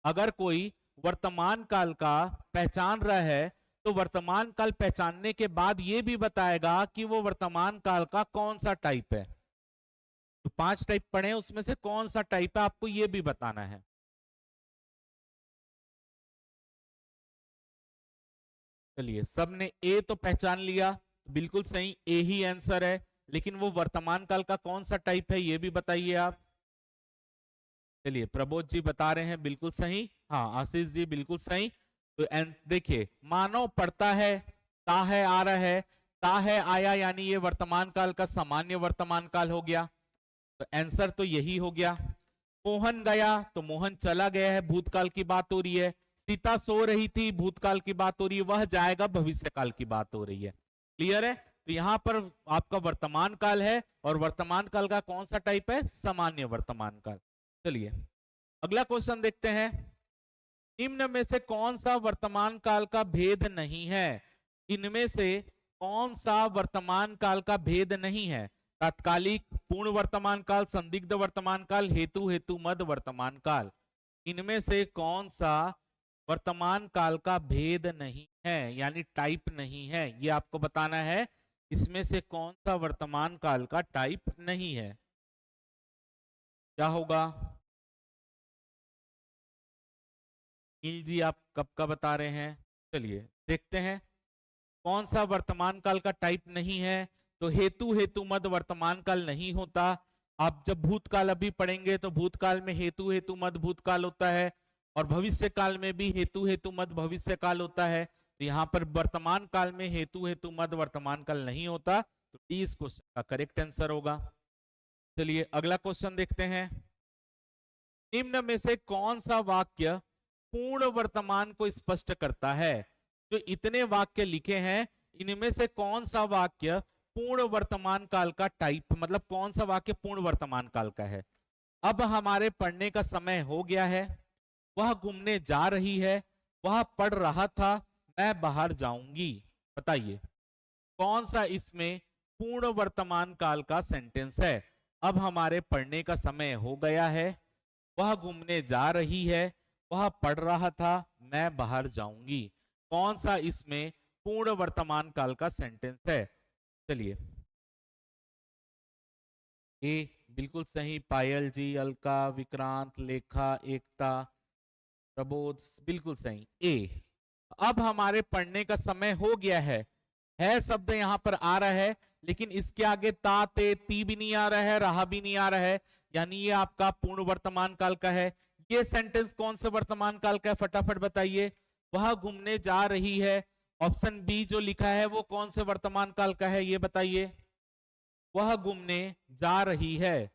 अगर कोई वर्तमान काल का पहचान रहा है तो वर्तमान काल पहचानने के बाद यह भी बताएगा कि वो वर्तमान काल का कौन सा टाइप है। तो 5 टाइप पढ़े, उसमें से कौन सा टाइप है आपको यह भी बताना है। चलिए सबने ए तो पहचान लिया, बिल्कुल सही, ए ही आंसर है। लेकिन वो वर्तमान काल का कौन सा टाइप है ये भी बताइए आप। चलिए प्रबोध जी बता रहे हैं बिल्कुल सही, हाँ आशीष जी बिल्कुल सही। तो देखिए मानव पढ़ता है, ता है आ रहा है, ता है आया, यानी ये वर्तमान काल का सामान्य वर्तमान काल हो गया। तो आंसर तो यही हो गया। मोहन गया तो मोहन चला गया है, भूतकाल की बात हो रही है। सीता सो रही थी, भूतकाल की बात हो रही है। वह जाएगा, भविष्य काल की बात हो रही है। क्लियर है? तो यहां पर आपका वर्तमान काल है, और वर्तमान काल का कौन सा टाइप है? सामान्य वर्तमान काल। चलिए अगला क्वेश्चन देखते हैं। निम्न में से कौन सा वर्तमान काल का भेद नहीं है? इनमें से कौन सा वर्तमान काल का भेद नहीं है? तात्कालिक, पूर्ण वर्तमान काल, संदिग्ध वर्तमान काल, हेतु हेतु मद वर्तमान काल। इनमें से कौन सा वर्तमान काल का भेद नहीं है, यानी टाइप नहीं है, ये आपको बताना है। इसमें से कौन सा वर्तमान काल का टाइप नहीं है, क्या होगा? नील जी आप कब का बता रहे हैं? चलिए देखते हैं कौन सा वर्तमान काल का टाइप नहीं है। तो हेतु हेतु मद वर्तमान काल नहीं होता। आप जब भूतकाल अभी पढ़ेंगे तो भूतकाल में हेतु हेतु मद भूतकाल होता है, और भविष्य काल में भी हेतु हेतु मद भविष्य काल होता है। तो यहाँ पर वर्तमान काल में हेतु हेतु मद वर्तमान काल नहीं होता। तो डी इस क्वेश्चन का करेक्ट आंसर होगा। चलिए अगला क्वेश्चन देखते हैं। निम्न में से कौन सा वाक्य पूर्ण वर्तमान को स्पष्ट करता है? जो इतने वाक्य लिखे हैं इनमें से कौन सा वाक्य पूर्ण वर्तमान काल का टाइप, मतलब कौन सा वाक्य पूर्ण वर्तमान काल का है? अब हमारे पढ़ने का समय हो गया है। वह घूमने जा रही है, वह पढ़ रहा था, मैं बाहर जाऊंगी। बताइए कौन सा इसमें पूर्ण वर्तमान काल का सेंटेंस है? अब हमारे पढ़ने का समय हो गया है, वह घूमने जा रही है, वह पढ़ रहा था, मैं बाहर जाऊंगी। कौन सा इसमें पूर्ण वर्तमान काल का सेंटेंस है? चलिए ए बिल्कुल सही, पायल जी, अलका, विक्रांत, लेखा, एकता, प्रबोध बिल्कुल सही, ए। अब हमारे पढ़ने का समय हो गया है शब्द यहां पर आ रहा है, लेकिन इसके आगे ता ते ती भी नहीं आ रहा है, रहा भी नहीं आ रहा है, यानी ये आपका पूर्ण वर्तमान काल का है। ये सेंटेंस कौन से वर्तमान काल का है फटाफट बताइए। वह घूमने जा रही है, ऑप्शन बी जो लिखा है वो कौन से वर्तमान काल का है ये बताइए। वह घूमने जा रही है,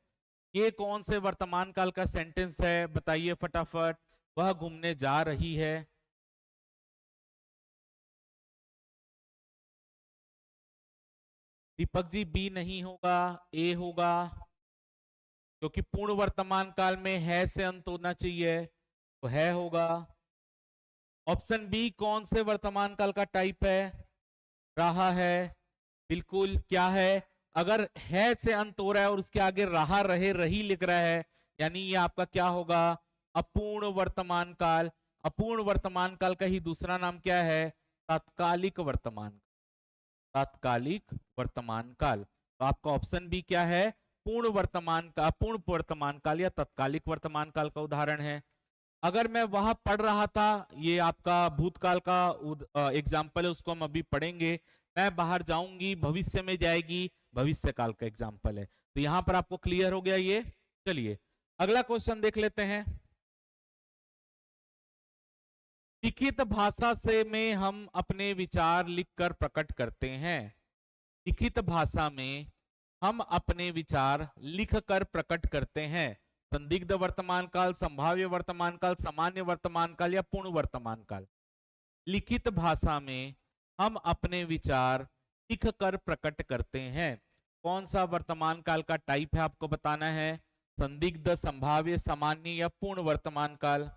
ये कौन से वर्तमान काल का सेंटेंस है बताइए फटाफट। वह घूमने जा रही है, दीपक जी बी नहीं होगा, ए होगा, क्योंकि पूर्ण वर्तमान काल में है से अंत होना चाहिए, तो है होगा। ऑप्शन बी कौन से वर्तमान काल का टाइप है? रहा है, बिल्कुल। क्या है? अगर है से अंत हो रहा है और उसके आगे रहा रहे रही लिख रहा है, यानी ये आपका क्या होगा? अपूर्ण वर्तमान काल। अपूर्ण वर्तमान काल का ही दूसरा नाम क्या है? तात्कालिक वर्तमान, तात्कालिक वर्तमान काल। तो आपका ऑप्शन बी क्या है? पूर्ण वर्तमान का, पूर्ण वर्तमान काल या तत्कालिक वर्तमान काल का उदाहरण है। अगर मैं वहां पढ़ रहा था, ये आपका भूतकाल का एग्जाम्पल है, उसको हम अभी पढ़ेंगे। मैं बाहर जाऊंगी, भविष्य में जाएगी, भविष्य काल का एग्जाम्पल है। तो यहां पर आपको क्लियर हो गया ये। चलिए अगला क्वेश्चन देख लेते हैं। लिखित भाषा से में हम अपने विचार लिखकर प्रकट करते हैं। लिखित भाषा में हम अपने विचार लिखकर प्रकट करते हैं। संदिग्ध वर्तमान काल, संभाव्य वर्तमान काल, सामान्य वर्तमान काल या पूर्ण वर्तमान काल। लिखित भाषा में हम अपने विचार लिखकर प्रकट करते हैं। कौन सा वर्तमान काल का टाइप है आपको बताना है, संदिग्ध, संभाव्य, सामान्य या पूर्ण वर्तमान काल।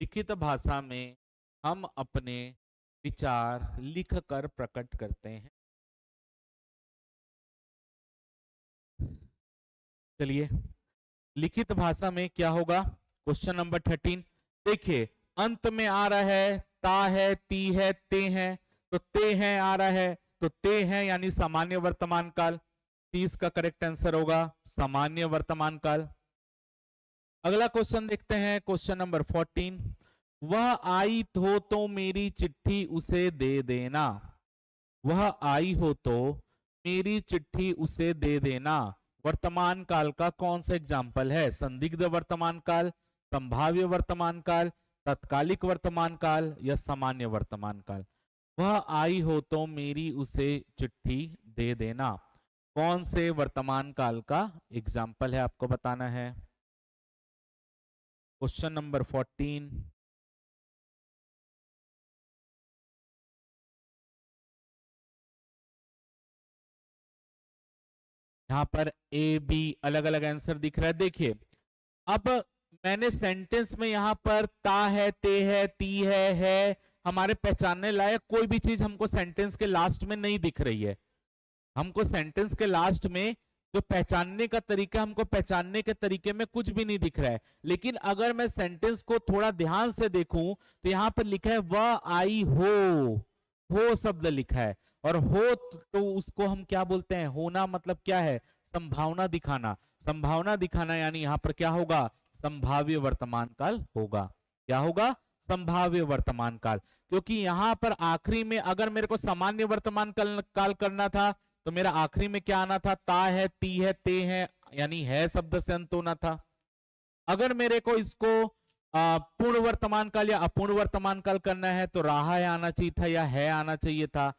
लिखित भाषा में हम अपने विचार लिखकर प्रकट करते हैं। चलिए लिखित भाषा में क्या होगा, क्वेश्चन नंबर 13। देखिए अंत में आ रहा है ता है, ती है, ते है, तो ते है आ रहा है, तो ते है यानी सामान्य वर्तमान काल। 30 का करेक्ट आंसर होगा सामान्य वर्तमान काल। अगला क्वेश्चन देखते हैं, क्वेश्चन नंबर 14। वह आई हो तो मेरी चिट्ठी उसे दे देना। वह आई हो तो मेरी चिट्ठी उसे दे देना वर्तमान काल का कौन सा एग्जाम्पल है, संदिग्ध वर्तमान काल, संभाव्य वर्तमान काल, तत्कालिक वर्तमान काल या सामान्य वर्तमान काल। वह आई हो तो मेरी उसे चिट्ठी दे देना कौन से वर्तमान काल का एग्जाम्पल है आपको बताना है। Question number 14। यहां पर ए बी अलग अलग आंसर दिख रहा है। देखिए अब मैंने सेंटेंस में यहां पर ता है, ते है, ती है हमारे पहचानने लायक कोई भी चीज हमको सेंटेंस के लास्ट में नहीं दिख रही है। हमको सेंटेंस के लास्ट में जो पहचानने का तरीका, हमको पहचानने के तरीके में कुछ भी नहीं दिख रहा है। लेकिन अगर मैं सेंटेंस को थोड़ा ध्यान से देखूं तो यहां पर लिखा है वह आई हो शब्द लिखा है। और हो तो उसको हम क्या बोलते हैं, होना मतलब क्या है, संभावना दिखाना। संभावना दिखाना यानी यहां पर क्या होगा, संभाव्य वर्तमान काल होगा। क्या होगा, संभाव्य वर्तमान काल। क्योंकि यहां पर आखिरी में अगर मेरे को सामान्य वर्तमान काल करना था तो मेरा आखिरी में क्या आना था, ता है, ती है, ते है यानी है शब्द से अंत होना था। अगर मेरे को इसको पूर्ण वर्तमान काल या अपूर्ण वर्तमान काल करना है तो रहा है आना चाहिए था या है आना चाहिए था।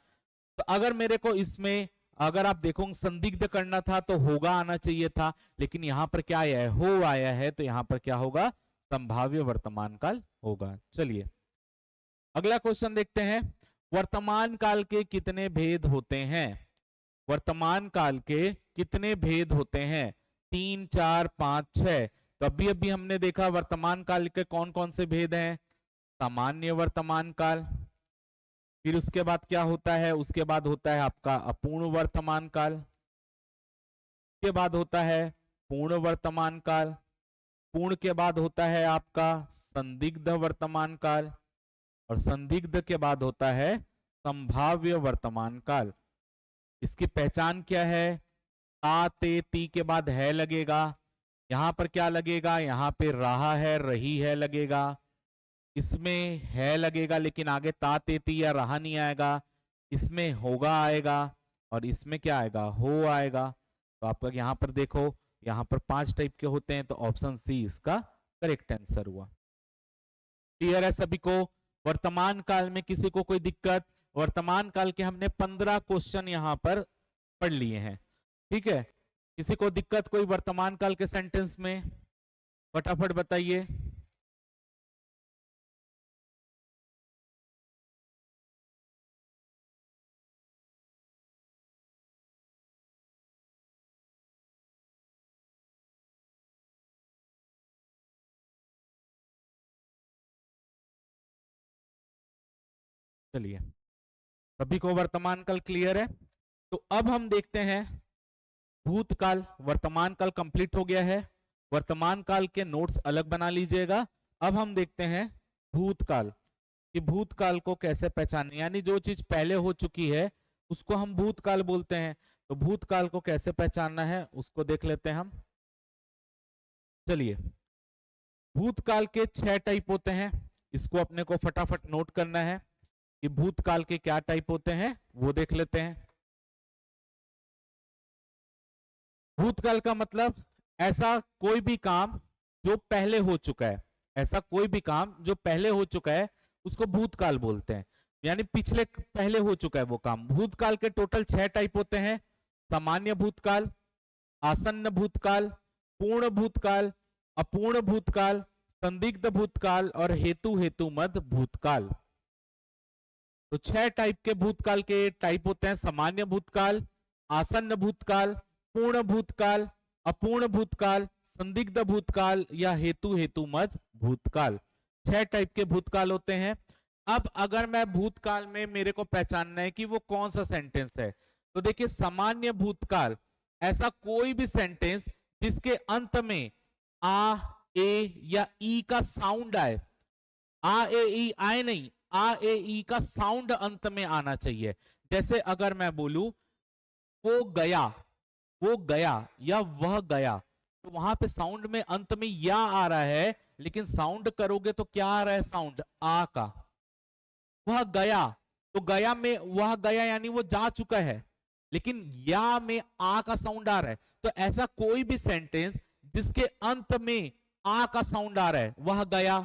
तो अगर मेरे को इसमें अगर आप देखो संदिग्ध करना था तो होगा आना चाहिए था। लेकिन यहां पर क्या आया है, हो आया है, तो यहां पर क्या होगा, संभाव्य वर्तमान काल होगा। चलिए अगला क्वेश्चन देखते हैं। वर्तमान काल के कितने भेद होते हैं। वर्तमान काल के कितने भेद होते हैं, 3, 4, 5, 6। तो अभी अभी हमने देखा वर्तमान काल के कौन कौन से भेद हैं, सामान्य वर्तमान काल, फिर उसके बाद क्या होता है, उसके बाद होता है आपका अपूर्ण वर्तमान काल, उसके बाद होता है पूर्ण वर्तमान काल, पूर्ण के बाद होता है आपका संदिग्ध वर्तमान काल, और संदिग्ध के बाद होता है संभाव्य वर्तमान काल। इसकी पहचान क्या है, ता, ते, ती के बाद है लगेगा, यहां पर क्या लगेगा, यहाँ पे रहा है, रही है लगेगा, इसमें है लगेगा लेकिन आगे ता, ते, ती या रहा नहीं आएगा, इसमें होगा आएगा, और इसमें क्या आएगा, हो आएगा। तो आपका यहाँ पर देखो यहाँ पर 5 टाइप के होते हैं, तो ऑप्शन सी इसका करेक्ट आंसर हुआ। क्लियर है सभी को। वर्तमान काल में किसी को कोई दिक्कत, वर्तमान काल के हमने 15 क्वेश्चन यहां पर पढ़ लिए हैं, ठीक है। किसी को दिक्कत कोई वर्तमान काल के सेंटेंस में, फटाफट बताइए। चलिए सभी को वर्तमान काल क्लियर है। तो अब हम देखते हैं भूतकाल। वर्तमान काल कंप्लीट हो गया है, वर्तमान काल के नोट्स अलग बना लीजिएगा। अब हम देखते हैं भूतकाल, कि भूतकाल को कैसे पहचाने, यानी जो चीज पहले हो चुकी है उसको हम भूतकाल बोलते हैं। तो भूतकाल को कैसे पहचानना है उसको देख लेते हैं हम। चलिए भूतकाल के 6 टाइप होते हैं, इसको अपने को फटाफट नोट करना है। कि भूतकाल के क्या टाइप होते हैं वो देख लेते हैं। भूतकाल का मतलब ऐसा कोई भी काम जो पहले हो चुका है, ऐसा कोई भी काम जो पहले हो चुका है उसको भूतकाल बोलते हैं, यानी पिछले पहले हो चुका है वो काम। भूतकाल के टोटल 6 टाइप होते हैं। सामान्य भूतकाल, आसन्न भूतकाल, पूर्ण भूतकाल, अपूर्ण भूतकाल, संदिग्ध भूतकाल और हेतु मद भूतकाल। तो 6 टाइप के भूतकाल के टाइप होते हैं। सामान्य भूतकाल, आसन्न भूतकाल, पूर्ण भूतकाल, अपूर्ण भूतकाल, संदिग्ध भूतकाल या हेतु मद भूतकाल। 6 टाइप के भूतकाल होते हैं। अब अगर मैं भूतकाल में मेरे को पहचानना है कि वो कौन सा सेंटेंस है, तो देखिए सामान्य भूतकाल ऐसा कोई भी सेंटेंस जिसके अंत में आ, ए या ई का साउंड आए। आ ए ई आए नहीं, आ ए ई का साउंड अंत में आना चाहिए। जैसे अगर मैं बोलूं वो गया या वह गया, तो वहां पे साउंड में अंत में या आ रहा है, लेकिन साउंड करोगे तो क्या आ रहा है साउंड आ का। वह गया, तो गया में वह गया यानी वो जा चुका है, लेकिन या में आ का साउंड आ रहा है। तो ऐसा कोई भी सेंटेंस जिसके अंत में आ का साउंड आ रहा है, वह गया,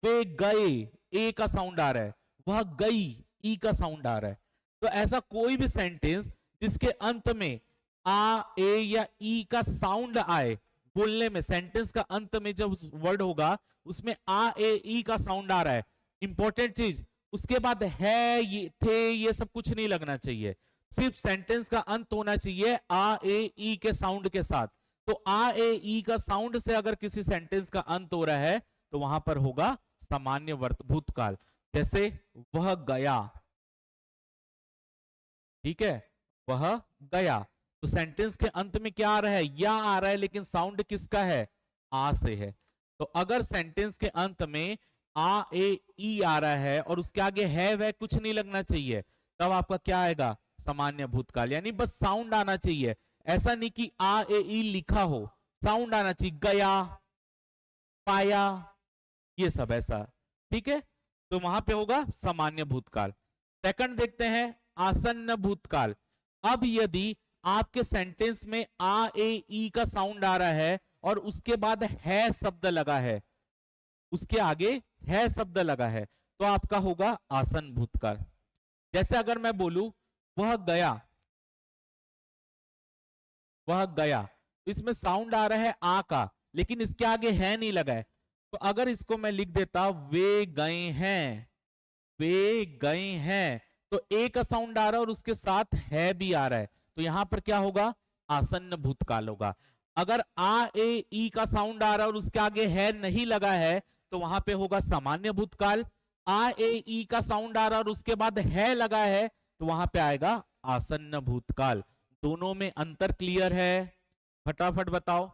वे गए, ए का साउंड आ रहा है, वह गई, ई का साउंड आ रहा है। तो ऐसा कोई भी सेंटेंस जिसके अंत में आ, ए या ई का साउंड आए बोलने में, सेंटेंस का अंत में जब वर्ड होगा उसमें आ, ए, ई का साउंड आ रहा है, इंपॉर्टेंट चीज, उसके बाद है, ये थे, ये सब कुछ नहीं लगना चाहिए, सिर्फ सेंटेंस का अंत होना चाहिए आ, ए, ई के साउंड के साथ। तो आ, ए, ई का साउंड से अगर किसी सेंटेंस का अंत हो रहा है तो वहां पर होगा सामान्य भूतकाल। जैसे वह गया, ठीक है, वह गया, तो सेंटेंस के अंत में क्या आ रहा है, या आ रहा है, लेकिन साउंड किसका है, आ से है। तो अगर सेंटेंस के अंत में आ, ए, ई आ रहा है और उसके आगे है वह कुछ नहीं लगना चाहिए, तब आपका क्या आएगा, सामान्य भूतकाल, यानी बस साउंड आना चाहिए। ऐसा नहीं कि आ, ए, ई लिखा हो, साउंड आना चाहिए, गया, पाया, ये सब ऐसा, ठीक है, तो वहां पे होगा सामान्य भूतकाल। सेकंड देखते हैं आसन्न भूतकाल। अब यदि आपके सेंटेंस में आ, ए, ई का साउंड आ रहा है और उसके बाद है शब्द लगा है, उसके आगे है शब्द लगा है, तो आपका होगा आसन्न भूतकाल। जैसे अगर मैं बोलूं वह गया, वह गया, तो इसमें साउंड आ रहा है आ का, लेकिन इसके आगे है नहीं लगा है। तो अगर इसको मैं लिख देता वे गए हैं, वे गए हैं, तो ए का साउंड आ रहा है और उसके साथ है भी आ रहा है, तो यहां पर क्या होगा, आसन्न भूतकाल होगा। अगर आ, ए, ई का साउंड आ रहा है और उसके आगे है नहीं लगा है, तो वहां पे होगा सामान्य भूतकाल। आ, ए, ई का साउंड आ रहा है और उसके बाद है लगा है, तो वहां पे आएगा आसन्न भूतकाल। दोनों में अंतर क्लियर है, फटाफट बताओ,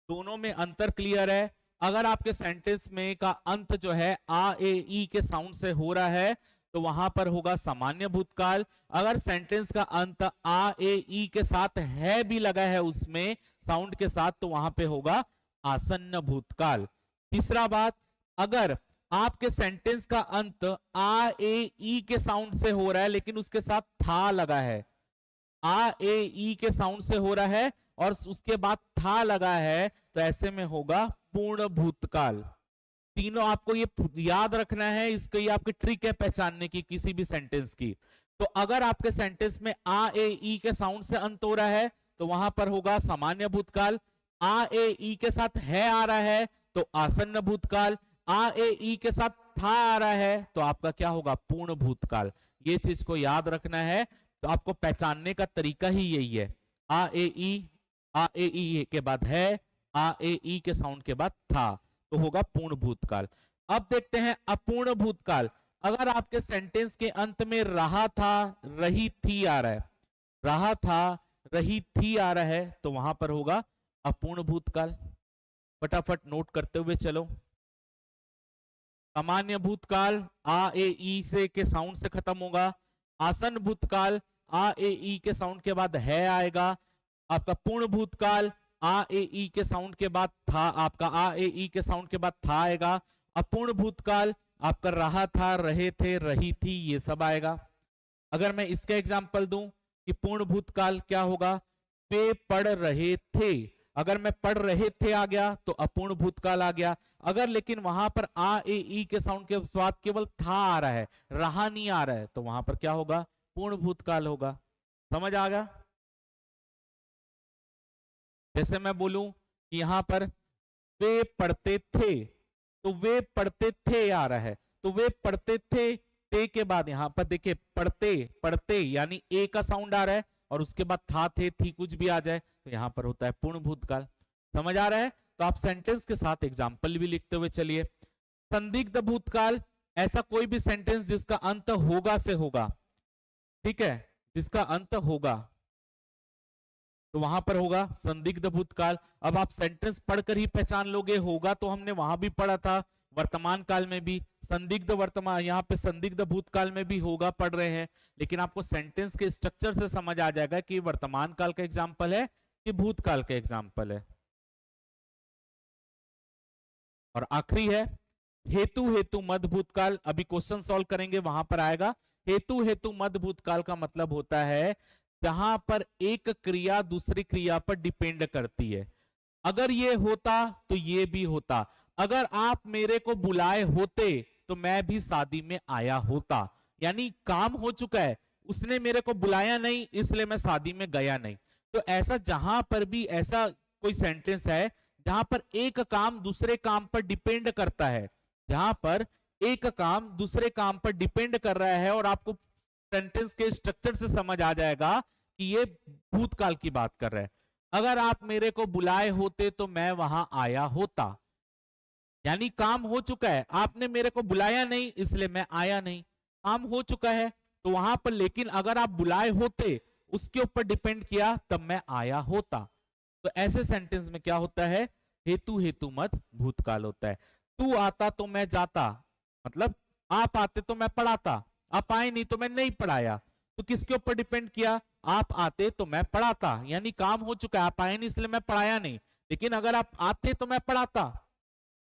दोनों में अंतर क्लियर है। अगर आपके सेंटेंस में का अंत जो है आ, ए, ई के साउंड से हो रहा है, तो वहां पर होगा सामान्य भूतकाल। अगर सेंटेंस का अंत आ, ए, ई के साथ है भी लगा है उसमें साउंड के साथ, तो वहां पे होगा आसन्न भूतकाल। तीसरा बात, अगर आपके सेंटेंस का अंत आ, ए, ई के साउंड से हो रहा है लेकिन उसके साथ था लगा है, आ, ए, ई के साउंड से हो रहा है और उसके बाद था लगा है, तो ऐसे में होगा पूर्ण भूतकाल। तीनों आपको ये याद रखना है, इसको ये आपकी ट्रिक है पहचानने की किसी भी सेंटेंस की। तो अगर आपके सेंटेंस में आ, ए, ई के साउंड से अंत हो रहा है, तो वहां पर होगा सामान्य भूतकाल। आ, ए, ई के साथ है आ रहा है तो आसन्न भूतकाल। आ, ए, ई के साथ था आ रहा है तो आपका क्या होगा, पूर्ण भूतकाल। ये चीज को याद रखना है, तो आपको पहचानने का तरीका ही यही है। आ, ए, ई, आ, ए, ई के बाद है, आ, ए, ई के साउंड के बाद था, तो होगा पूर्ण भूतकाल। अब देखते हैं अपूर्ण भूतकाल। अगर आपके सेंटेंस के अंत में रहा था, रही थी आ रहा है, रहा था, रही थी आ रहा है, तो वहां पर होगा अपूर्ण भूतकाल। फटाफट नोट करते हुए चलो। सामान्य भूतकाल आ, ए, ई से के साउंड से खत्म होगा। आसन्न भूतकाल आ, ए, ई के साउंड के बाद है आएगा। आपका पूर्ण भूतकाल आ, ए, ई के साउंड के बाद था, आपका आ, ए, ई के साउंड के बाद था आएगा। अपूर्ण भूतकाल आपका रहा था, रहे थे, रही थी, ये सब आएगा। अगर मैं इसका एग्जाम्पल दूं कि पूर्ण भूतकाल क्या होगा, वे पढ़ रहे थे, अगर मैं पढ़ रहे थे आ गया तो अपूर्ण भूतकाल आ गया। अगर लेकिन वहां पर आ ए ई के साउंड के बाद केवल था आ रहा है, रहा नहीं आ रहा है, तो वहां पर क्या होगा, पूर्ण भूतकाल होगा। समझ आ गया? जैसे मैं बोलूं कि यहां पर वे पढ़ते थे, तो वे पढ़ते थे आ रहा है, तो वे पढ़ते थे के बाद यहां पर देखिए पढ़ते पढ़ते यानी ए का साउंड आ रहा है, और उसके बाद था, थे, थी कुछ भी आ जाए तो यहां पर होता है पूर्ण भूतकाल। समझ आ रहा है? तो आप सेंटेंस के साथ एग्जाम्पल भी लिखते हुए चलिए। संदिग्ध भूतकाल, ऐसा कोई भी सेंटेंस जिसका अंत होगा से होगा, ठीक है, जिसका अंत होगा, तो वहां पर होगा संदिग्ध भूतकाल। अब आप सेंटेंस पढ़कर ही पहचान लोगे, होगा तो हमने वहां भी पढ़ा था, वर्तमान काल में भी संदिग्ध, वर्तमान यहाँ पे संदिग्ध भूतकाल में भी होगा पढ़ रहे हैं, लेकिन आपको सेंटेंस के स्ट्रक्चर से समझ आ जाएगा कि वर्तमान काल का एग्जाम्पल है कि भूतकाल का एग्जाम्पल है। और आखिरी है हेतु हेतु मध्य भूतकाल। अभी क्वेश्चन सॉल्व करेंगे, वहां पर आएगा। हेतु हेतु मध्य भूतकाल का मतलब होता है जहां पर एक क्रिया दूसरी क्रिया पर डिपेंड करती है। अगर ये होता तो ये भी होता, अगर आप मेरे को बुलाए होते तो मैं भी शादी में आया होता, यानी काम हो चुका है, उसने मेरे को बुलाया नहीं इसलिए मैं शादी में गया नहीं। तो ऐसा जहां पर भी ऐसा कोई सेंटेंस है जहां पर एक काम दूसरे काम पर डिपेंड करता है, जहां पर एक काम दूसरे काम पर डिपेंड कर रहा है, और आपको सेंटेंस के स्ट्रक्चर से समझ आ जाएगा कि ये भूतकाल की बात कर रहा है। अगर आप मेरे को बुलाए होते तो मैं वहां आया होता, यानी काम हो चुका है, आपने मेरे को बुलाया नहीं इसलिए मैं आया नहीं, काम हो चुका है तो वहां पर, लेकिन अगर आप बुलाए होते उसके ऊपर डिपेंड किया तब मैं आया होता। तो ऐसे सेंटेंस में क्या होता है, हेतु हेतु मत भूतकाल होता है। तू आता तो मैं जाता, मतलब आप आते तो मैं पढ़ाता, आप आए नहीं तो मैं नहीं पढ़ाया। तो किसके ऊपर डिपेंड किया, आप आते तो मैं पढ़ाता, यानी काम हो चुका है, आप आए नहीं इसलिए मैं पढ़ाया नहीं, लेकिन अगर आप आते तो मैं पढ़ाता।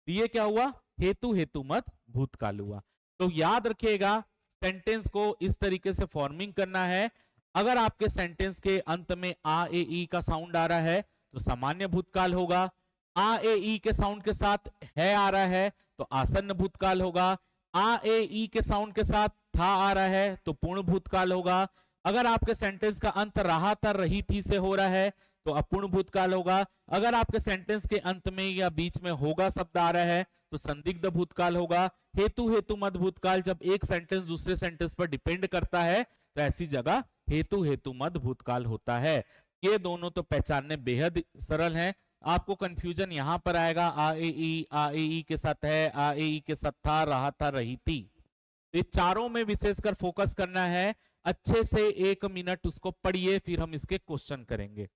ये क्या हुआ, हेतु हेतु मत भूतकाल हुआ। तो याद रखिएगा सेंटेंस को इस तरीके से फॉर्मिंग करना है। अगर आपके सेंटेंस के अंत में आ ए ई का साउंड आ रहा है तो सामान्य भूतकाल होगा, आ ए ई के साउंड के साथ है आ रहा है तो आसन्न भूतकाल होगा, आ ए ई के साउंड के साथ था आ रहा है तो पूर्ण भूतकाल होगा। अगर आपके सेंटेंस का अंत रहा था रही थी से हो रहा है तो अपूर्ण भूतकाल होगा। अगर आपके सेंटेंस के अंत में या बीच में होगा शब्द आ रहा है तो संदिग्ध भूतकाल होगा। हेतु हेतु मध्य भूतकाल, जब एक सेंटेंस दूसरे सेंटेंस पर डिपेंड करता है तो ऐसी जगह हेतु हेतु मध्य भूतकाल होता है। ये दोनों तो पहचानने बेहद सरल हैं। आपको कंफ्यूजन यहां पर आएगा, आ ए ई के साथ है, आ ए ई के साथ था, रहा था, रही थी। ये चारों में विशेषकर फोकस करना है। अच्छे से 1 मिनट उसको पढ़िए, फिर हम इसके क्वेश्चन करेंगे।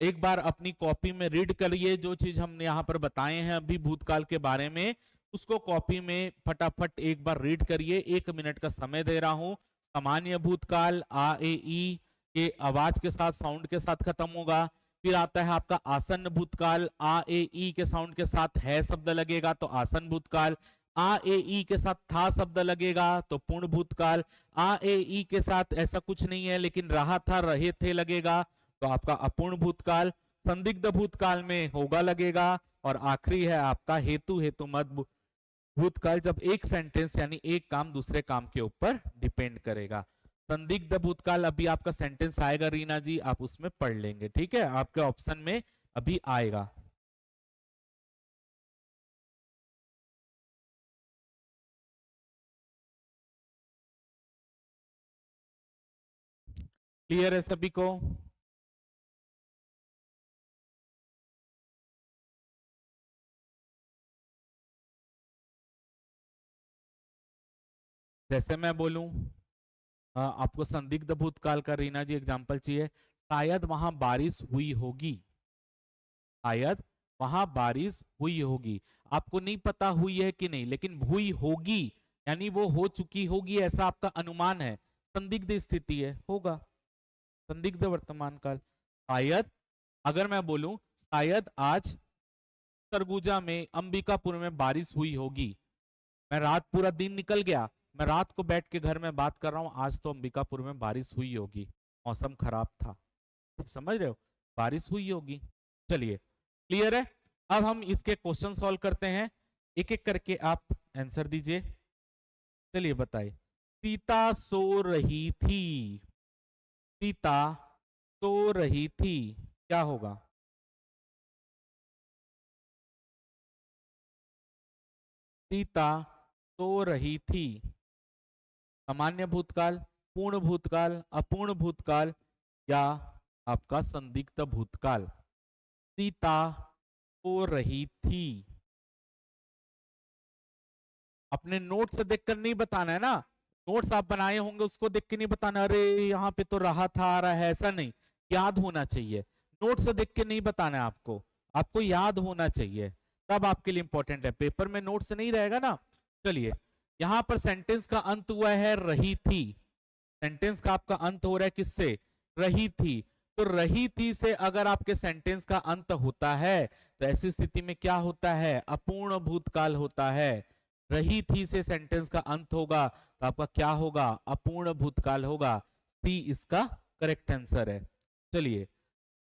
एक बार अपनी कॉपी में रीड करिए, जो चीज हमने यहाँ पर बताए हैं अभी भूतकाल के बारे में, उसको कॉपी में फटाफट एक बार रीड करिए। 1 मिनट का समय दे रहा हूं। सामान्य भूतकाल आ ए ई के आवाज के साथ, साउंड के साथ खत्म होगा। फिर आता है आपका आसन्न भूतकाल, आ ए ई के साउंड के साथ है शब्द लगेगा तो आसन्न भूतकाल, आ ए ई के साथ था शब्द लगेगा तो पूर्ण भूतकाल, आ ए ई के साथ ऐसा कुछ नहीं है लेकिन रहा था रहे थे लगेगा तो आपका अपूर्ण भूतकाल। संदिग्ध भूतकाल में होगा लगेगा, और आखिरी है आपका हेतु हेतु मत भूतकाल, जब एक सेंटेंस यानी एक काम दूसरे काम के ऊपर डिपेंड करेगा। संदिग्ध भूतकाल अभी आपका सेंटेंस आएगा रीना जी, आप उसमें पढ़ लेंगे, ठीक है, आपके ऑप्शन में अभी आएगा। क्लियर है सभी को? जैसे मैं बोलूं आपको संदिग्ध भूतकाल का रीना जी एग्जांपल चाहिए, शायद वहां बारिश हुई होगी, शायद वहां बारिश हुई होगी। आपको नहीं पता हुई है कि नहीं, लेकिन हुई होगी यानी वो हो चुकी होगी ऐसा आपका अनुमान है। संदिग्ध स्थिति है, होगा संदिग्ध वर्तमान काल। शायद, अगर मैं बोलूं शायद आज सरगुजा में, अंबिकापुर में बारिश हुई होगी, मैं रात पूरा दिन निकल गया, मैं रात को बैठ के घर में बात कर रहा हूँ, आज तो अंबिकापुर में बारिश हुई होगी, मौसम खराब था, समझ रहे हो, बारिश हुई होगी। चलिए क्लियर है। अब हम इसके क्वेश्चन सॉल्व करते हैं, एक एक करके आप आंसर दीजिए। चलिए बताइए, सीता सो रही थी, सीता सो रही थी, क्या होगा? सीता सो रही थी, सामान्य भूतकाल, पूर्ण भूतकाल, अपूर्ण भूतकाल या आपका संदिग्ध भूतकाल? सीता सो रही थी, अपने नोट से देखकर नहीं बताना है ना, नोट्स आप बनाए होंगे उसको देख के नहीं बताना, अरे यहाँ पे तो रहा था आ रहा है, ऐसा नहीं, याद होना चाहिए। नोट से देख के नहीं बताना है आपको, आपको याद होना चाहिए, तब आपके लिए इंपॉर्टेंट है। पेपर में नोट से नहीं रहेगा ना। चलिए, यहाँ पर सेंटेंस का अंत हुआ है रही थी, सेंटेंस का आपका अंत हो रहा है किससे? रही थी। तो रही थी से अगर आपके सेंटेंस का अंत होता है तो ऐसी स्थिति में क्या होता है? अपूर्ण भूतकाल होता है। रही थी से सेंटेंस का अंत होगा तो आपका क्या होगा? अपूर्ण भूतकाल होगा। सी इसका करेक्ट आंसर है। चलिए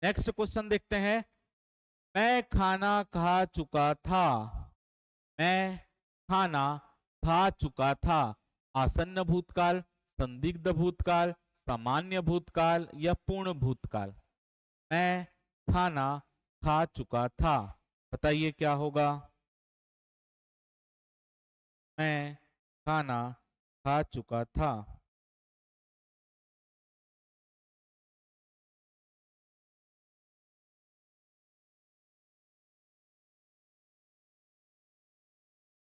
नेक्स्ट क्वेश्चन देखते हैं। मैं खाना खा चुका था, मैं खाना खा चुका था, आसन्न भूतकाल, संदिग्ध भूतकाल, सामान्य भूतकाल या पूर्ण भूतकाल? मैं खाना खा चुका था, बताइए क्या होगा? मैं खाना खा चुका था,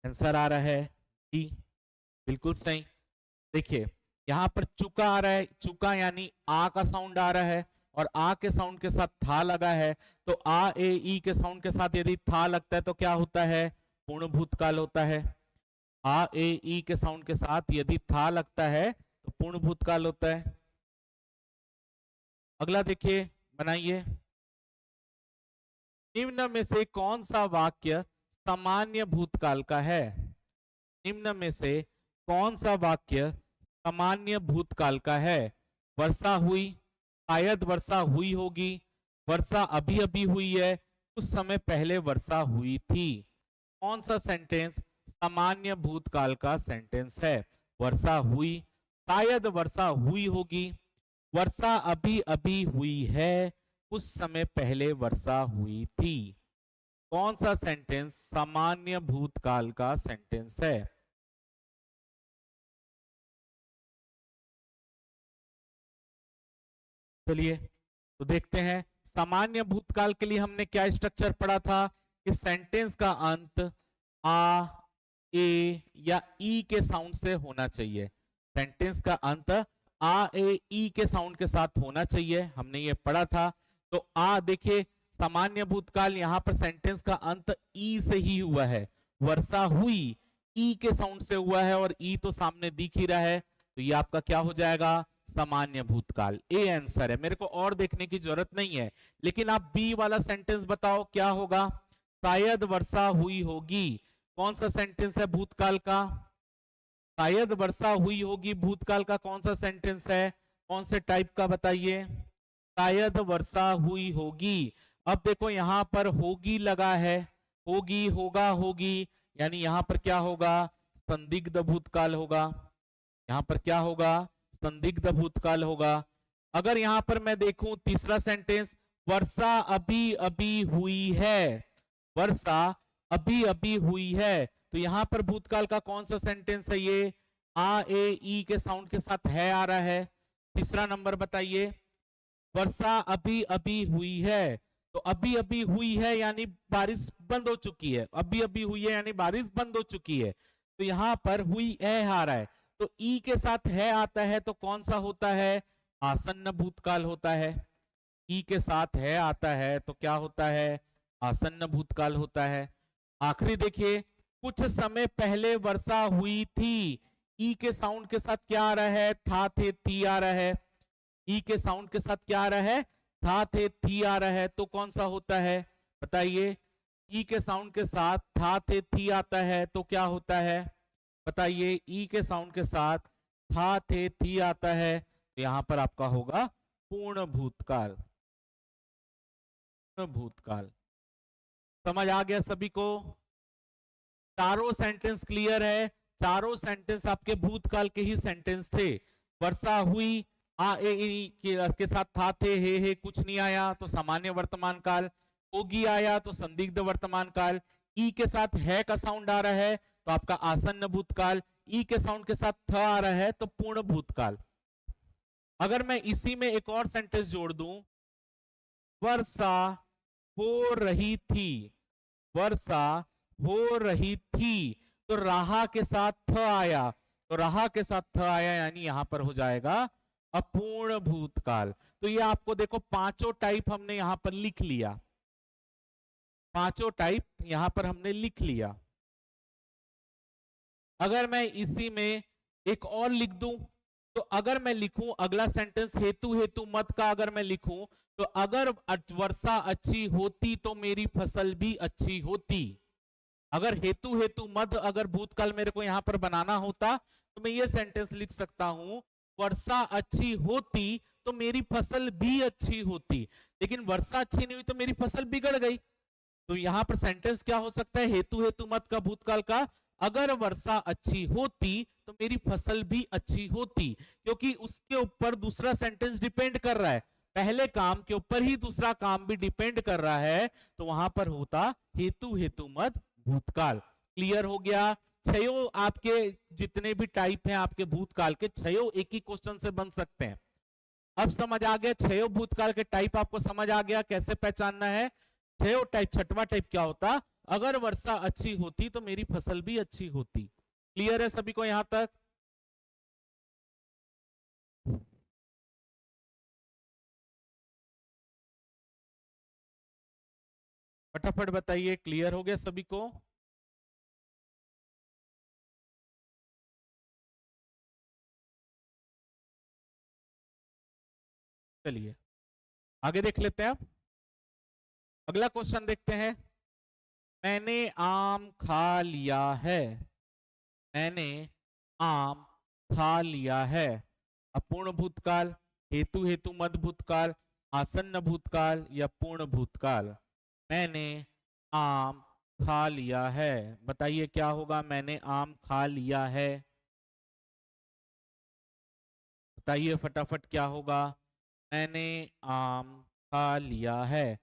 आंसर आ रहा है डी, बिल्कुल सही। देखिए यहां पर चुका आ रहा है, चुका यानी आ का साउंड आ रहा है और आ के साउंड के साथ था लगा है, तो आ ए ई के साउंड के साथ यदि था लगता है तो क्या होता है? पूर्ण भूतकाल होता है। आ ए ई के साउंड के साथ यदि था लगता है तो पूर्ण भूतकाल होता है। अगला देखिए, बनाइए। निम्न में से कौन सा वाक्य सामान्य भूतकाल का है? निम्न में से कौन सा वाक्य सामान्य भूतकाल का है? वर्षा हुई, शायद वर्षा हुई होगी, वर्षा अभी अभी हुई है, कुछ समय पहले वर्षा हुई थी। कौन सा सेंटेंस सामान्य भूतकाल का सेंटेंस है? वर्षा हुई, शायद वर्षा हुई होगी, वर्षा अभी अभी हुई है, कुछ समय पहले वर्षा हुई थी। कौन सा सेंटेंस सामान्य भूतकाल का सेंटेंस है? चलिए तो देखते हैं। सामान्य भूतकाल के लिए हमने क्या स्ट्रक्चर पढ़ा था कि सेंटेंस का अंत आ, ए या ई के साउंड से होना चाहिए। सेंटेंस का अंत आ ए ई के साउंड के साथ होना चाहिए, हमने ये पढ़ा था। तो आ देखिए, सामान्य भूतकाल यहां पर सेंटेंस का अंत ई से ही हुआ है, वर्षा हुई ई के साउंड से हुआ है और ई तो सामने दिख ही रहा है, तो ये आपका क्या हो जाएगा? सामान्य भूतकाल। ए आंसर है, मेरे को और देखने की जरूरत नहीं है। लेकिन आप बी वाला सेंटेंस बताओ क्या होगा? शायद वर्षा हुई होगी, कौन सा सेंटेंस है भूतकाल का? शायद वर्षा हुई होगी भूतकाल का कौन सा सेंटेंस है? कौन से टाइप का बताइए? शायद वर्षा हुई होगी। अब देखो यहां पर होगी लगा है, होगी, होगा, होगी, यानी यहां पर क्या होगा? संदिग्ध भूतकाल होगा। यहां पर क्या होगा? संदिग्ध भूतकाल होगा। अगर यहां पर मैं देखूं तीसरा सेंटेंस, वर्षा अभी अभी हुई है, वर्षा अभी अभी हुई है, तो यहां पर भूतकाल का कौन सा सेंटेंस है? ये आ ए ई के साउंड के साथ है आ रहा है। तीसरा नंबर बताइए। वर्षा अभी अभी हुई है, तो अभी अभी हुई है यानी बारिश बंद हो चुकी है, अभी अभी हुई है यानी बारिश बंद हो चुकी है, तो यहां पर हुई है आ रहा है, तो ई के साथ है आता है तो कौन सा होता है? आसन्न भूतकाल होता है। ई के साथ है आता है तो क्या होता है? आसन्न भूतकाल होता है। आखिरी देखिए, कुछ समय पहले वर्षा हुई थी, ई के साउंड के साथ क्या आ रहा है? था थे थी आ रहा है। ई के साउंड के साथ क्या आ रहा है? था थे थी आ रहा है, तो कौन सा होता है बताइए? ई के साउंड के साथ था थे थी आता है तो क्या होता है? बताइए ई के साउंड के साथ था थे थी आता है, तो यहां पर आपका होगा पूर्ण भूतकाल। पूर्ण भूतकाल समझ आ गया सभी को? चारों सेंटेंस क्लियर है? चारों सेंटेंस आपके भूतकाल के ही सेंटेंस थे। वर्षा हुई, आ ए ई के साथ था थे हे कुछ नहीं आया तो सामान्य वर्तमान काल। होगी आया तो संदिग्ध वर्तमान काल। ई के साथ है का साउंड आ रहा है तो आपका आसन्न भूतकाल। ई के साउंड के साथ थ आ रहा है तो पूर्ण भूतकाल। अगर मैं इसी में एक और सेंटेंस जोड़ दूं, वर्षा हो रही थी, वर्षा हो रही थी, तो रहा के साथ थ आया, तो रहा के साथ थ आया यानी यहां पर हो जाएगा अपूर्ण भूतकाल। तो ये आपको देखो पांचों टाइप हमने यहां पर लिख लिया, पांचों टाइप यहां पर हमने लिख लिया। अगर मैं इसी में एक और लिख दूं, तो अगर मैं लिखूं अगला सेंटेंस हेतु हेतु मत का अगर मैं लिखूं, तो अगर वर्षा अच्छी होती तो मेरी फसल भी अच्छी होती। अगर हेतु हेतु मद अगर भूतकाल मेरे को यहां पर बनाना होता तो मैं ये सेंटेंस लिख सकता हूं, वर्षा अच्छी होती तो मेरी फसल भी अच्छी होती। लेकिन वर्षा अच्छी नहीं हुई तो मेरी फसल बिगड़ गई। तो यहां पर सेंटेंस क्या हो सकता है हेतु हेतु मत का भूतकाल का, अगर वर्षा अच्छी होती तो मेरी फसल भी अच्छी होती, क्योंकि उसके ऊपर दूसरा सेंटेंस डिपेंड कर रहा है, पहले काम के ऊपर ही दूसरा काम भी डिपेंड कर रहा है, तो वहां पर होता हेतु हेतु मत भूतकाल। क्लियर हो गया? छयो आपके जितने भी टाइप हैं आपके भूतकाल के, छयो एक ही क्वेश्चन से बन सकते हैं। अब समझ आ गया छयो भूतकाल के टाइप, आपको समझ आ गया कैसे पहचानना है। छयो टाइप, छठवां टाइप क्या होता, अगर वर्षा अच्छी होती तो मेरी फसल भी अच्छी होती। क्लियर है सभी को यहां तक? फटाफट बताइए, क्लियर हो गया सभी को? चलिए आगे देख लेते हैं। अब अगला क्वेश्चन देखते हैं। मैंने आम खा लिया है, मैंने आम खा लिया है, अपूर्ण भूतकाल, हेतु हेतु मद भूतकाल, आसन्न भूतकाल या पूर्ण भूतकाल। मैंने आम खा लिया है, बताइए क्या होगा? मैंने आम खा लिया है, बताइए फटाफट क्या होगा? मैंने आम खा लिया है,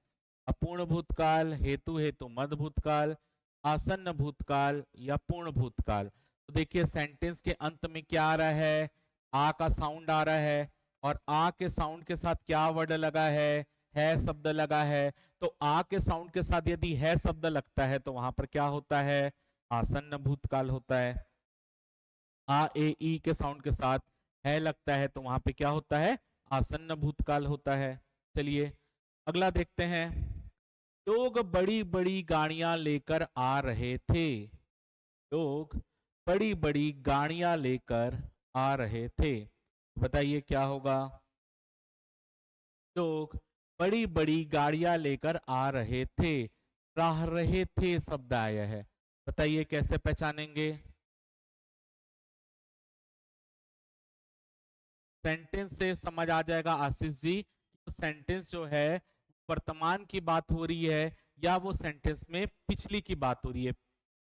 अपूर्ण भूतकाल, हेतु हेतु मद भूतकाल, आसन्न भूतकाल या पूर्ण भूतकाल। तो देखिए सेंटेंस के अंत में क्या आ रहा है, आ का साउंड आ रहा है, और आ के साउंड के साथ क्या वर्ड लगा है शब्द लगा है। तो आ के साउंड के साथ यदि है शब्द लगता है तो वहां पर क्या होता है, आसन्न भूतकाल होता है। आ ए ई के साउंड के साथ है लगता है तो वहां पे क्या होता है, आसन्न भूतकाल होता है। चलिए अगला देखते हैं। लोग बड़ी बड़ी गाड़ियां लेकर आ रहे थे, लोग बड़ी बड़ी गाड़ियां लेकर आ रहे थे, बताइए क्या होगा? लोग बड़ी बड़ी गाड़ियां लेकर आ रहे थे, रह रहे थे शब्द आया है, बताइए कैसे पहचानेंगे? सेंटेंस से समझ आ जाएगा आशीष जी, सेंटेंस जो है वर्तमान की बात हो रही है या वो सेंटेंस में पिछली की बात हो रही है,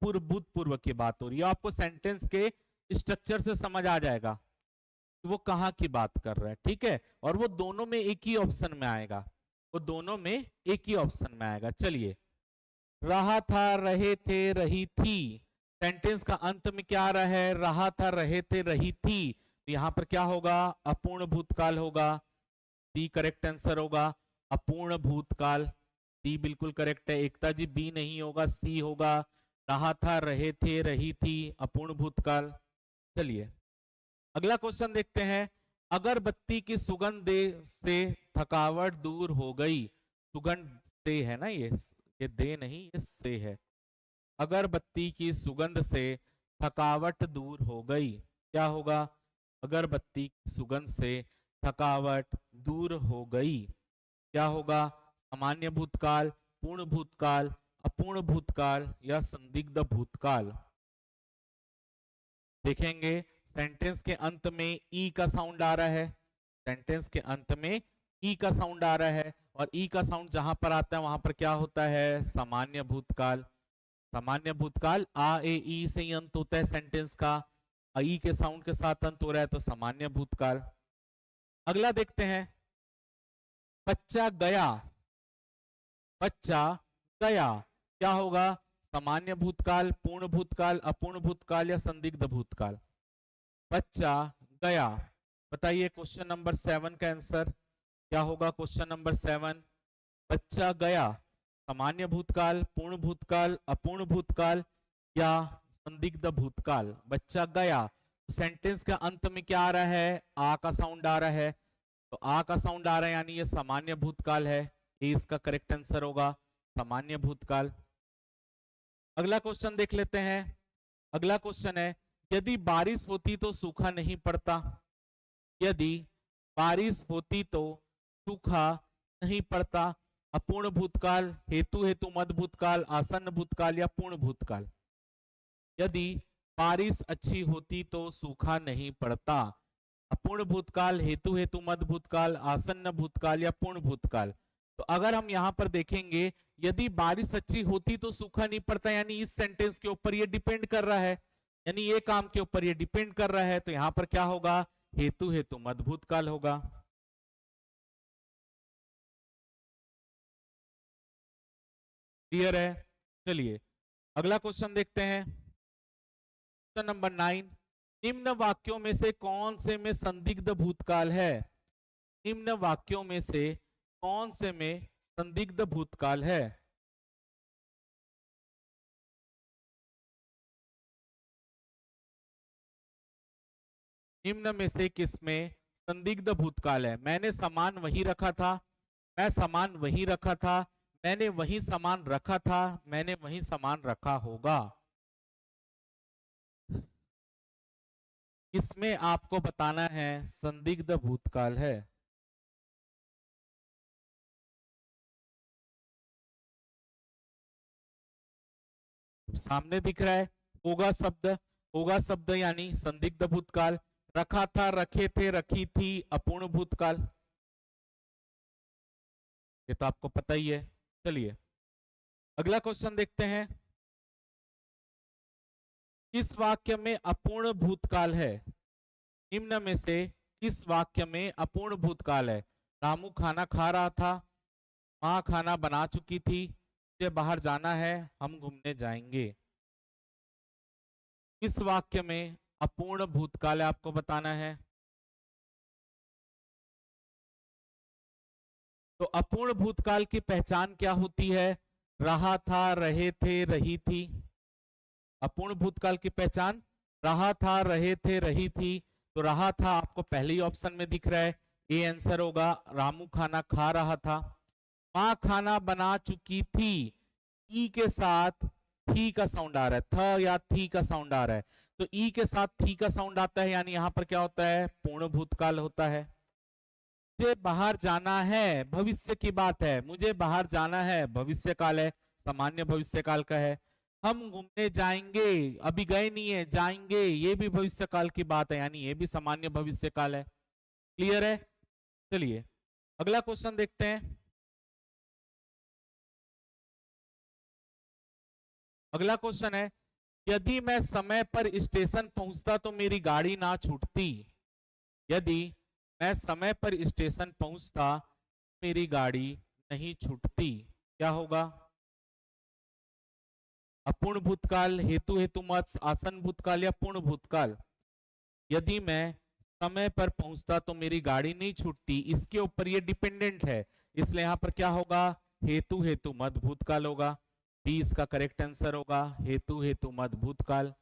पूर्व भूतपूर्व की बात हो रही है। आपको सेंटेंस के स्ट्रक्चर से समझ आ जाएगा कि वो कहाँ की बात कर रहा है, ठीक है? और वो दोनों में एक ही ऑप्शन में आएगा, वो दोनों में एक ही ऑप्शन में आएगा। चलिए रहा था, रहे थे, रही थी, सेंटेंस का अंत में क्या आ रहा है, रहा था, रहे थे, रही थी, तो यहां पर क्या होगा, अपूर्ण भूतकाल होगा। डी करेक्ट आंसर होगा, अपूर्ण भूतकाल। डी बिल्कुल करेक्ट है। एकता जी बी नहीं होगा, सी होगा। रहा था, रहे थे, रही थी, अपूर्ण भूतकाल। चलिए अगला क्वेश्चन देखते हैं। अगरबत्ती की सुगंध से थकावट दूर हो गई, सुगंध से है ना, ये दे नहीं, ये से है। अगरबत्ती की सुगंध से थकावट दूर हो गई, क्या होगा? अगरबत्ती की सुगंध से थकावट दूर हो गई, क्या होगा? सामान्य भूतकाल, पूर्ण भूतकाल, अपूर्ण भूतकाल या संदिग्ध भूतकाल। देखेंगे सेंटेंस के अंत में ई का साउंड आ रहा है, सेंटेंस के अंत में ई का साउंड आ रहा है, और ई का साउंड जहां पर आता है वहां पर क्या होता है, सामान्य भूतकाल। सामान्य भूतकाल आ ए ई से ही अंत होता है सेंटेंस का, ई के साउंड के साथ अंत हो रहा है तो सामान्य भूतकाल। अगला देखते हैं, बच्चा गया, बच्चा गया क्या होगा, सामान्य भूतकाल, पूर्ण भूतकाल, अपूर्ण भूतकाल या संदिग्ध भूतकाल। बच्चा गया, बताइए क्वेश्चन नंबर 7 का आंसर क्या होगा। क्वेश्चन नंबर 7, बच्चा गया सामान्य भूतकाल, पूर्ण भूतकाल, अपूर्ण भूतकाल या संदिग्ध भूतकाल। बच्चा गया, सेंटेंस के अंत में क्या आ रहा है, आ का साउंड आ रहा है, तो आ का साउंड आ रहा है यानी ये सामान्य भूतकाल है, ये इसका करेक्ट आंसर होगा, सामान्य भूतकाल। अगला क्वेश्चन देख लेते हैं। अगला क्वेश्चन है, यदि बारिश होती तो सूखा नहीं पड़ता, यदि बारिश होती तो सूखा नहीं पड़ता। अपूर्ण भूतकाल, हेतु हेतु मध्य भूतकाल, आसन्न भूतकाल या पूर्ण भूतकाल। यदि बारिश अच्छी होती तो सूखा नहीं पड़ता, अपूर्ण भूतकाल, हेतु हेतु मध्य भूतकाल, आसन्न भूतकाल या पूर्ण भूतकाल। तो अगर हम यहाँ पर देखेंगे, यदि बारिश अच्छी होती तो सूखा नहीं पड़ता, यानी इस सेंटेंस के ऊपर ये डिपेंड कर रहा है, यानी ये काम के ऊपर ये डिपेंड कर रहा है, तो यहाँ पर क्या होगा, हेतु हेतु मध्य भूतकाल होगा। क्लियर है। चलिए अगला क्वेश्चन देखते हैं, क्वेश्चन नंबर 9, निम्न वाक्यों में से कौन से में संदिग्ध भूतकाल है, निम्न वाक्यों में से कौन से में संदिग्ध भूतकाल है। निम्न में से किसमें संदिग्ध भूतकाल है। मैंने सामान वही रखा था, मैं सामान वही रखा था, मैंने वही सामान रखा था, मैंने वही सामान रखा होगा। इसमें आपको बताना है संदिग्ध भूतकाल है। सामने दिख रहा है होगा शब्द, होगा शब्द यानी संदिग्ध भूतकाल। रखा था, रखे थे, रखी थी, अपूर्ण भूतकाल, ये तो आपको पता ही है। चलिए अगला क्वेश्चन देखते हैं, किस वाक्य में अपूर्ण भूतकाल है, निम्न में से किस वाक्य में अपूर्ण भूतकाल है। रामू खाना खा रहा था, माँ खाना बना चुकी थी, मुझे बाहर जाना है, हम घूमने जाएंगे। किस वाक्य में अपूर्ण भूतकाल है आपको बताना है। तो अपूर्ण भूतकाल की पहचान क्या होती है, रहा था, रहे थे, रही थी। अपूर्ण भूतकाल की पहचान रहा था, रहे थे, रही थी। तो रहा था आपको पहले ही ऑप्शन में दिख रहा है, ए आंसर होगा, रामू खाना खा रहा था। माँ खाना बना चुकी थी, ई के साथ थी का साउंड आ रहा है, थ या थी का साउंड आ रहा है, तो ई के साथ थी का साउंड आता है, यानी यहां पर क्या होता है, पूर्ण भूतकाल होता है। मुझे बाहर जाना है, भविष्य की बात है, मुझे बाहर जाना है, भविष्य काल है, सामान्य भविष्य काल का है। हम घूमने जाएंगे, अभी गए नहीं है, जाएंगे, ये भी भविष्य काल की बात है, यानी ये भी सामान्य भविष्य काल है। क्लियर है। चलिए अगला क्वेश्चन देखते हैं। अगला क्वेश्चन है, यदि मैं समय पर स्टेशन पहुंचता तो मेरी गाड़ी ना छूटती, यदि मैं समय पर स्टेशन पहुंचता मेरी गाड़ी नहीं छूटती, क्या होगा। अपूर्ण भूतकाल, हेतु हेतु मत, आसन भूतकाल या पूर्ण भूतकाल। यदि मैं समय पर पहुंचता तो मेरी गाड़ी नहीं छूटती, इसके ऊपर ये डिपेंडेंट है, इसलिए यहां पर क्या होगा, हेतु हेतु मत भूतकाल होगा। बी इसका करेक्ट आंसर होगा, हेतु हेतु मत भूतकाल।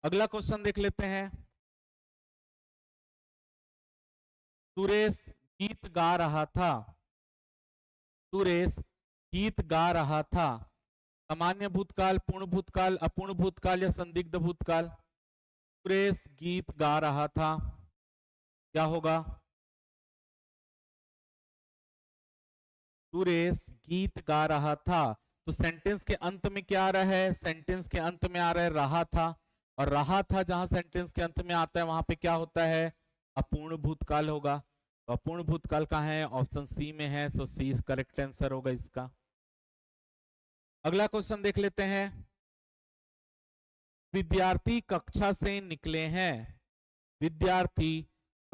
अगला क्वेश्चन देख लेते हैं, सुरेश गीत गा रहा था, सुरेश गीत गा रहा था, सामान्य भूतकाल, पूर्ण भूतकाल, अपूर्ण भूतकाल या संदिग्ध भूतकाल। सुरेश गीत गा रहा था, क्या होगा, सुरेश गीत गा रहा था। तो सेंटेंस के अंत में क्या आ रहा है, सेंटेंस के अंत में आ रहा है रहा था, और रहा था जहां सेंटेंस के अंत में आता है वहां पे क्या होता है, अपूर्ण भूतकाल होगा। तो अपूर्ण भूतकाल कहाँ है, ऑप्शन सी में है, तो सी इज करेक्ट आंसर होगा इसका। अगला क्वेश्चन देख लेते हैं। विद्यार्थी कक्षा से निकले हैं, विद्यार्थी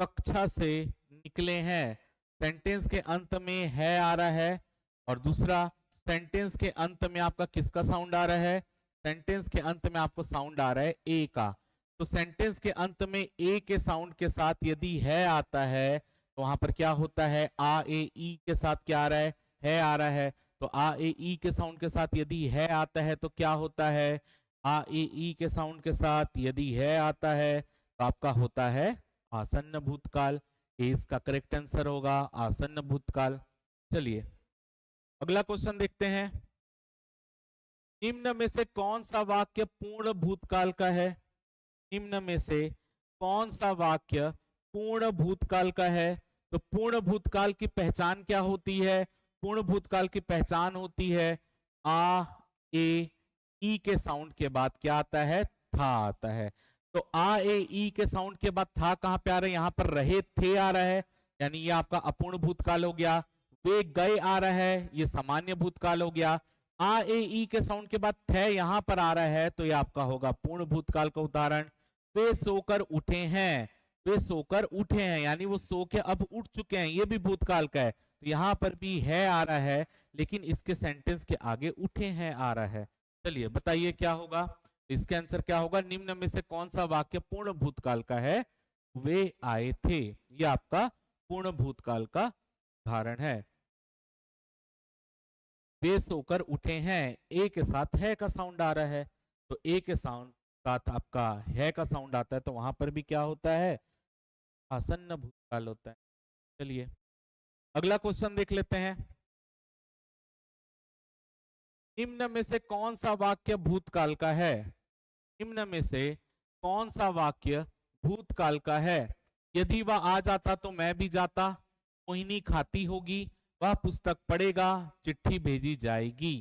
कक्षा से निकले हैं, सेंटेंस के अंत में है आ रहा है, और दूसरा सेंटेंस के अंत में आपका किसका साउंड आ रहा है, सेंटेंस के अंत में आपको साउंड आ रहा है ए का। तो सेंटेंस के अंत में ए के साउंड के साथ यदि है आता है तो वहां पर क्या होता है, आ ए ई के साथ क्या आ रहा है आ रहा है। तो आ ए ई के साउंड के साथ यदि है आता है तो क्या होता है, आ ए ई के साउंड के साथ यदि है आता है तो आपका होता है आसन्न भूतकाल। ए इसका करेक्ट आंसर होगा, आसन्न भूतकाल। चलिए अगला क्वेश्चन देखते हैं। निम्न में से कौन सा वाक्य पूर्ण भूतकाल का है, निम्न में से कौन सा वाक्य पूर्ण भूतकाल का है। तो पूर्ण भूतकाल की पहचान क्या होती है, पूर्ण भूतकाल की पहचान होती है आ ए ई के साउंड के बाद क्या आता है, था आता है। तो आ ए ई के साउंड के बाद था कहां पे आ रहा है, यहां पर रहे थे आ रहा है, यानी ये आपका अपूर्ण भूतकाल हो गया। वे गए आ रहा है, ये सामान्य भूतकाल हो गया। आ ए ई के साउंड के बाद थे यहां पर आ रहा है तो ये आपका होगा पूर्ण भूतकाल का उदाहरण। वे सोकर उठे हैं, वे सोकर उठे हैं यानी वो सो के अब उठ चुके हैं, ये भी भूतकाल का है। तो यहां पर भी है आ रहा है लेकिन इसके सेंटेंस के आगे उठे हैं आ रहा है। चलिए बताइए क्या होगा, इसका आंसर क्या होगा, निम्न में से कौन सा वाक्य पूर्ण भूतकाल का है, वे आए थे, यह आपका पूर्ण भूतकाल का उदाहरण है। वे सोकर उठे हैं, ए के साथ है का साउंड आ रहा है, तो ए के साउंड साथ आपका है का साउंड आता है तो वहां पर भी क्या होता है, आसन्न भूतकाल होता है। चलिए अगला क्वेश्चन देख लेते हैं। निम्न में से कौन सा वाक्य भूतकाल का है, निम्न में से कौन सा वाक्य भूतकाल का है। यदि वह आ जाता तो मैं भी जाता, मोहिनी खाती होगी, वह पुस्तक पढ़ेगा, चिट्ठी भेजी जाएगी।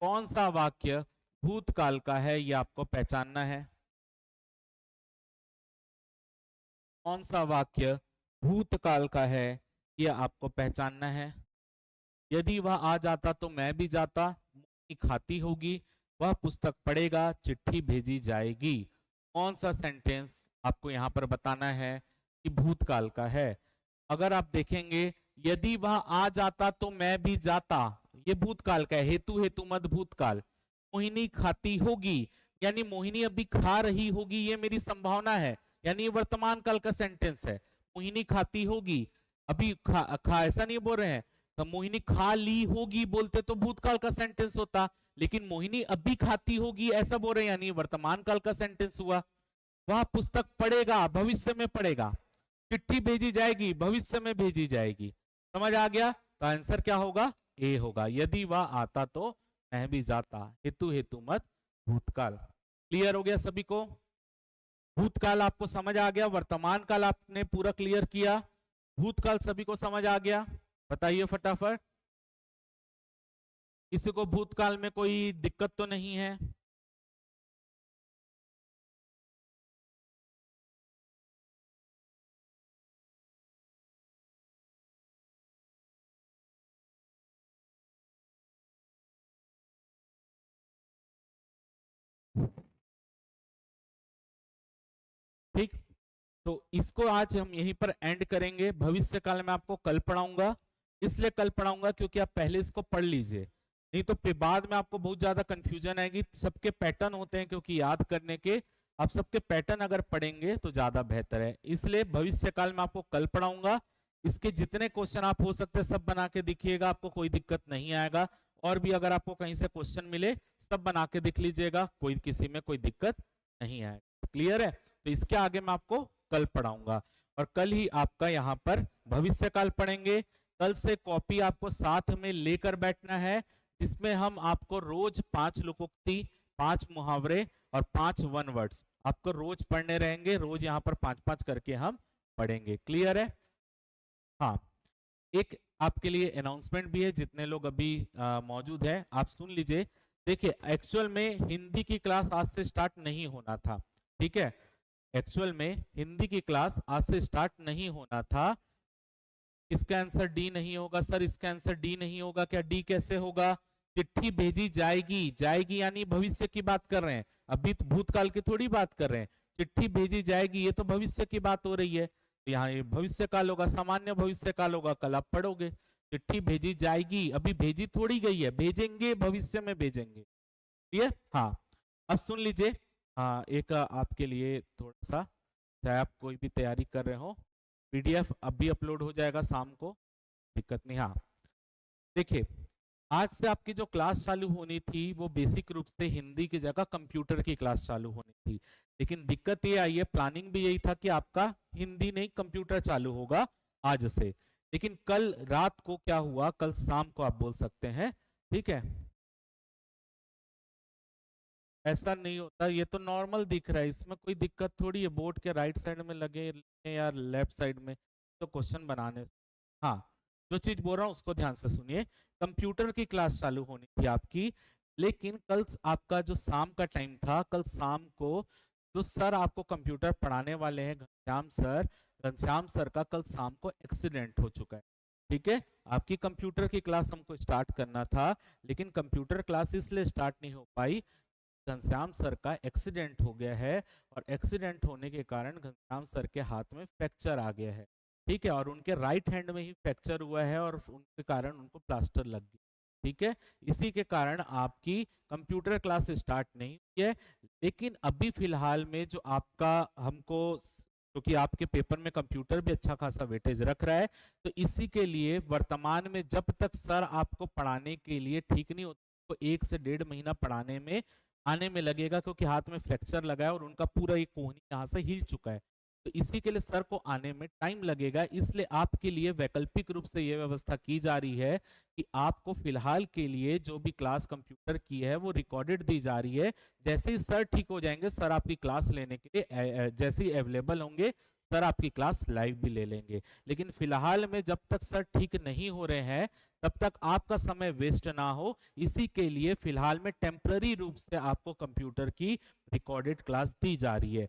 कौन सा वाक्य भूतकाल का है यह आपको पहचानना है। कौन सा वाक्य भूतकाल का है यह आपको पहचानना है। यदि वह आ जाता तो मैं भी जाता, मोहिनी खाती होगी, वह पुस्तक पढ़ेगा, चिट्ठी भेजी जाएगी। कौन सा सेंटेंस आपको यहाँ पर बताना है कि भूतकाल का है। अगर आप देखेंगे यदि वह आ जाता तो मैं भी जाता, ये भूतकाल का है, हेतु हेतु मत भूतकाल। मोहिनी खाती होगी यानी मोहिनी अभी खा रही होगी, ये मेरी संभावना है, यानी वर्तमान काल का सेंटेंस है। मोहिनी खाती होगी, अभी खा ऐसा नहीं बोल रहे हैं, तो मोहिनी खा ली होगी बोलते तो भूतकाल का सेंटेंस होता, लेकिन मोहिनी अभी खाती होगी ऐसा बोल रहे हैं यानी वर्तमान काल का सेंटेंस हुआ। वह पुस्तक पढ़ेगा, भविष्य में पढ़ेगा। चिट्ठी भेजी जाएगी, भविष्य में भेजी जाएगी। समझ आ गया, तो आंसर क्या होगा, ए होगा। यदि वह आता तो मैं भी जाता, हेतु हेतु मत भूतकाल। क्लियर हो गया सभी को, भूतकाल आपको समझ आ गया, वर्तमान काल आपने पूरा क्लियर किया, भूतकाल सभी को समझ आ गया। बताइए फटाफट, किसी को भूतकाल में कोई दिक्कत तो नहीं है। ठीक, तो इसको आज हम यहीं पर एंड करेंगे। भविष्य काल में आपको कल पढ़ाऊंगा, इसलिए कल पढ़ाऊंगा क्योंकि आप पहले इसको पढ़ लीजिए, नहीं तो फिर बाद में आपको बहुत ज्यादा कंफ्यूजन आएगी। सबके पैटर्न होते हैं क्योंकि याद करने के, आप सबके पैटर्न अगर पढ़ेंगे तो ज्यादा बेहतर है, इसलिए भविष्य काल में आपको कल पढ़ाऊंगा। इसके जितने क्वेश्चन आप हो सकते हैं सब बना के दिखिएगा, आपको कोई दिक्कत नहीं आएगा। और भी अगर आपको कहीं से क्वेश्चन मिले सब बना के दिख लीजिएगा, कोई किसी में कोई दिक्कत नहीं आएगा। क्लियर है, तो इसके आगे मैं आपको कल पढ़ाऊंगा, और कल ही आपका यहाँ पर भविष्य काल पढ़ेंगे। कल से कॉपी आपको साथ में लेकर बैठना है, जिसमें हम आपको रोज 5 लोकोक्ति, 5 मुहावरे और 5 वन वर्ड्स आपको रोज पढ़ने रहेंगे। रोज यहाँ पर 5-5 करके हम पढ़ेंगे। क्लियर है, हाँ। एक आपके लिए अनाउंसमेंट भी है, जितने लोग अभी मौजूद है आप सुन लीजिए। देखिए एक्चुअल में हिंदी की क्लास आज से स्टार्ट नहीं होना था, ठीक है, एक्चुअल में हिंदी की क्लास आज से स्टार्ट नहीं होना था। इसका आंसर डी नहीं होगा सर, इसका आंसर डी नहीं होगा। क्या डी कैसे होगा? चिट्ठी भेजी जाएगी, जाएगी यानी भविष्य की बात कर रहे हैं, अभी तो भूतकाल की थोड़ी बात कर रहे हैं। चिट्ठी भेजी जाएगी ये तो भविष्य की बात हो रही है, तो यहाँ ये भविष्य काल होगा, सामान्य भविष्य काल होगा, कल आप पढ़ोगे। चिट्ठी भेजी जाएगी, अभी भेजी थोड़ी गई है, भेजेंगे, भविष्य में भेजेंगे। ठीक है, हाँ। अब सुन लीजिए, हाँ, एक आपके लिए थोड़ा सा, चाहे आप कोई भी तैयारी कर रहे हो, पीडीएफ अभी अपलोड हो जाएगा शाम को, दिक्कत नहीं। हाँ देखिए, आज से आपकी जो क्लास चालू होनी थी वो बेसिक रूप से हिंदी की जगह कंप्यूटर की क्लास चालू होनी थी, लेकिन दिक्कत ये आई है, प्लानिंग भी यही था कि आपका हिंदी नहीं कंप्यूटर चालू होगा आज से, लेकिन कल रात को क्या हुआ, कल शाम को आप बोल सकते हैं, ठीक है। ऐसा नहीं होता, ये तो नॉर्मल दिख रहा है, इसमें कोई दिक्कत थोड़ी है, बोर्ड के राइट साइड में लगे या लेफ्ट साइड में, तो क्वेश्चन बनाने। हाँ, जो चीज बोल रहा हूँ उसको ध्यान से सुनिए। कंप्यूटर की क्लास चालू होनी थी आपकी, लेकिन कल आपका जो शाम का टाइम था, कल शाम को जो सर आपको कंप्यूटर पढ़ाने वाले हैं, घनश्याम सर का कल शाम को एक्सीडेंट हो चुका है। ठीक है, आपकी कंप्यूटर की क्लास हमको स्टार्ट करना था, लेकिन कंप्यूटर क्लास इसलिए स्टार्ट नहीं हो पाई, घनश्याम सर का एक्सीडेंट हो गया है, और एक्सीडेंट होने के कारण घनश्याम सर के हाथ में फ्रैक्चर आ गया है। ठीक है, और उनके राइट हैंड में ही फ्रैक्चर हुआ है, और उनके कारण उनको प्लास्टर लग गया। ठीक है, इसी के कारण आपकी कंप्यूटर क्लास स्टार्ट नहीं हुई है, लेकिन अभी फिलहाल में जो आपका हमको, क्योंकि आपके पेपर में कंप्यूटर भी अच्छा खासा वेटेज रख रहा है, तो इसी के लिए वर्तमान में जब तक सर आपको पढ़ाने के लिए ठीक नहीं होता, तो 1 से 1.5 महीना पढ़ाने में आने में लगेगा, क्योंकि हाथ में फ्रैक्चर लगा है और उनका पूरा ये कोहनी यहाँ से हिल चुका है, तो इसी के लिए सर को आने में टाइम लगेगा। इसलिए आपके लिए वैकल्पिक रूप से ये व्यवस्था की जा रही है कि आपको फिलहाल के लिए जो भी क्लास कंप्यूटर की है वो रिकॉर्डेड दी जा रही है। जैसे ही सर ठीक हो जाएंगे, सर आपकी क्लास लेने के लिए जैसे ही अवेलेबल होंगे, सर आपकी क्लास लाइव भी ले लेंगे। लेकिन फिलहाल में जब तक सर ठीक नहीं हो रहे हैं, तब तक आपका समय वेस्ट ना हो, इसी के लिए फिलहाल में टेम्पररी रूप से आपको कंप्यूटर की रिकॉर्डेड क्लास दी जा रही है।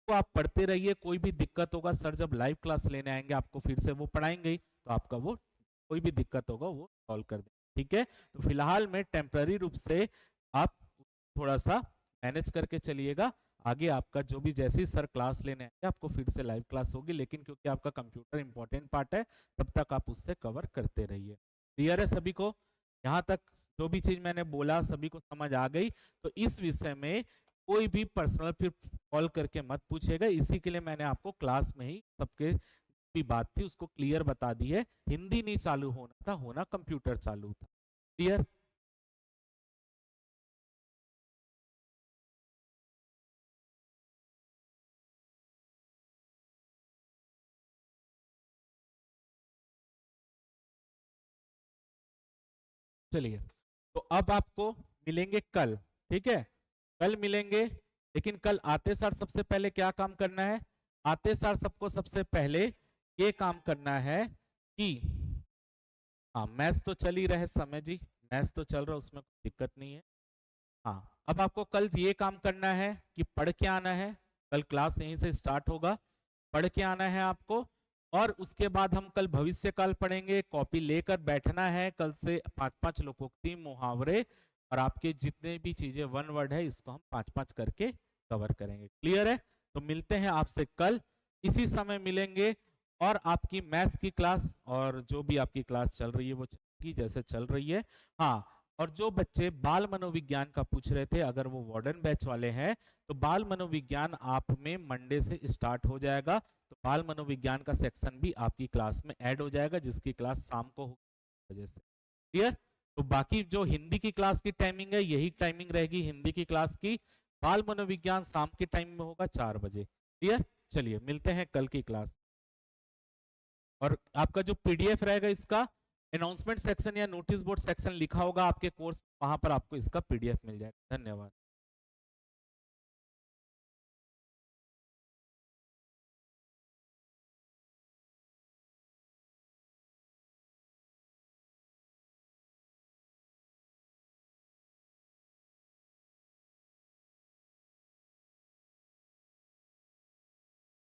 तो आप पढ़ते रहिए, कोई भी दिक्कत होगा सर जब लाइव क्लास लेने आएंगे आपको फिर से वो पढ़ाएंगे ही, तो आपका वो कोई भी दिक्कत होगा वो सॉल्व कर देंगे। ठीक है, तो फिलहाल में टेम्पररी रूप से आप थोड़ा सा मैनेज करके चलिएगा, आगे आपका जो भी जैसे ही सर क्लास लेने आएंगे आपको फिर से लाइव क्लास होगी, लेकिन क्योंकि आपका कंप्यूटर इंपॉर्टेंट पार्ट है, तब तक आप उससे कवर करते रहिए। क्लियर है सभी को? यहाँ तक जो भी चीज मैंने बोला सभी को समझ आ गई? तो इस विषय में कोई भी पर्सनल फिर कॉल करके मत पूछेगा, इसी के लिए मैंने आपको क्लास में ही सबके भी बात थी उसको क्लियर बता दी है। हिंदी नहीं चालू होना था, होना कंप्यूटर चालू था। क्लियर? चलिए, तो अब आपको मिलेंगे कल, ठीक है, कल मिलेंगे, लेकिन कल आते सार सबसे पहले क्या काम करना है? आते सार सबको सबसे पहले ये काम करना है कि, हाँ मैथ्स तो चल ही रहे समय जी, मैथ्स तो चल रहा है, उसमें कोई दिक्कत नहीं है। हाँ, अब आपको कल ये काम करना है कि पढ़ के आना है, कल क्लास यहीं से स्टार्ट होगा, पढ़ के आना है आपको, और उसके बाद हम कल भविष्य काल पढ़ेंगे, कॉपी लेकर बैठना है, कल से 5-5 लोकोक्ति, मुहावरे और आपके जितने भी चीजें वन वर्ड है इसको हम 5-5 करके कवर करेंगे। क्लियर है? तो मिलते हैं आपसे कल, इसी समय मिलेंगे, और आपकी मैथ्स की क्लास और जो भी आपकी क्लास चल रही है वो जैसे चल रही है। हाँ, और जो बच्चे बाल मनोविज्ञान का पूछ रहे थे, अगर वो वार्डन बैच वाले हैं, तो बाल मनोविज्ञान आप में मंडे से स्टार्ट हो जाएगा, तो बाल मनोविज्ञान का सेक्शन भी आपकी क्लास में ऐड हो जाएगा, जिसकी क्लास शाम को होगी वजह से। क्लियर? तो बाकी जो हिंदी की क्लास की टाइमिंग है यही टाइमिंग रहेगी हिंदी की क्लास की, बाल मनोविज्ञान शाम के टाइम में होगा 4 बजे। क्लियर? चलिए मिलते हैं कल की क्लास। और आपका जो पीडीएफ रहेगा इसका, अनाउंसमेंट सेक्शन या नोटिस बोर्ड सेक्शन लिखा होगा आपके कोर्स, वहां पर आपको इसका पीडीएफ मिल जाएगा। धन्यवाद।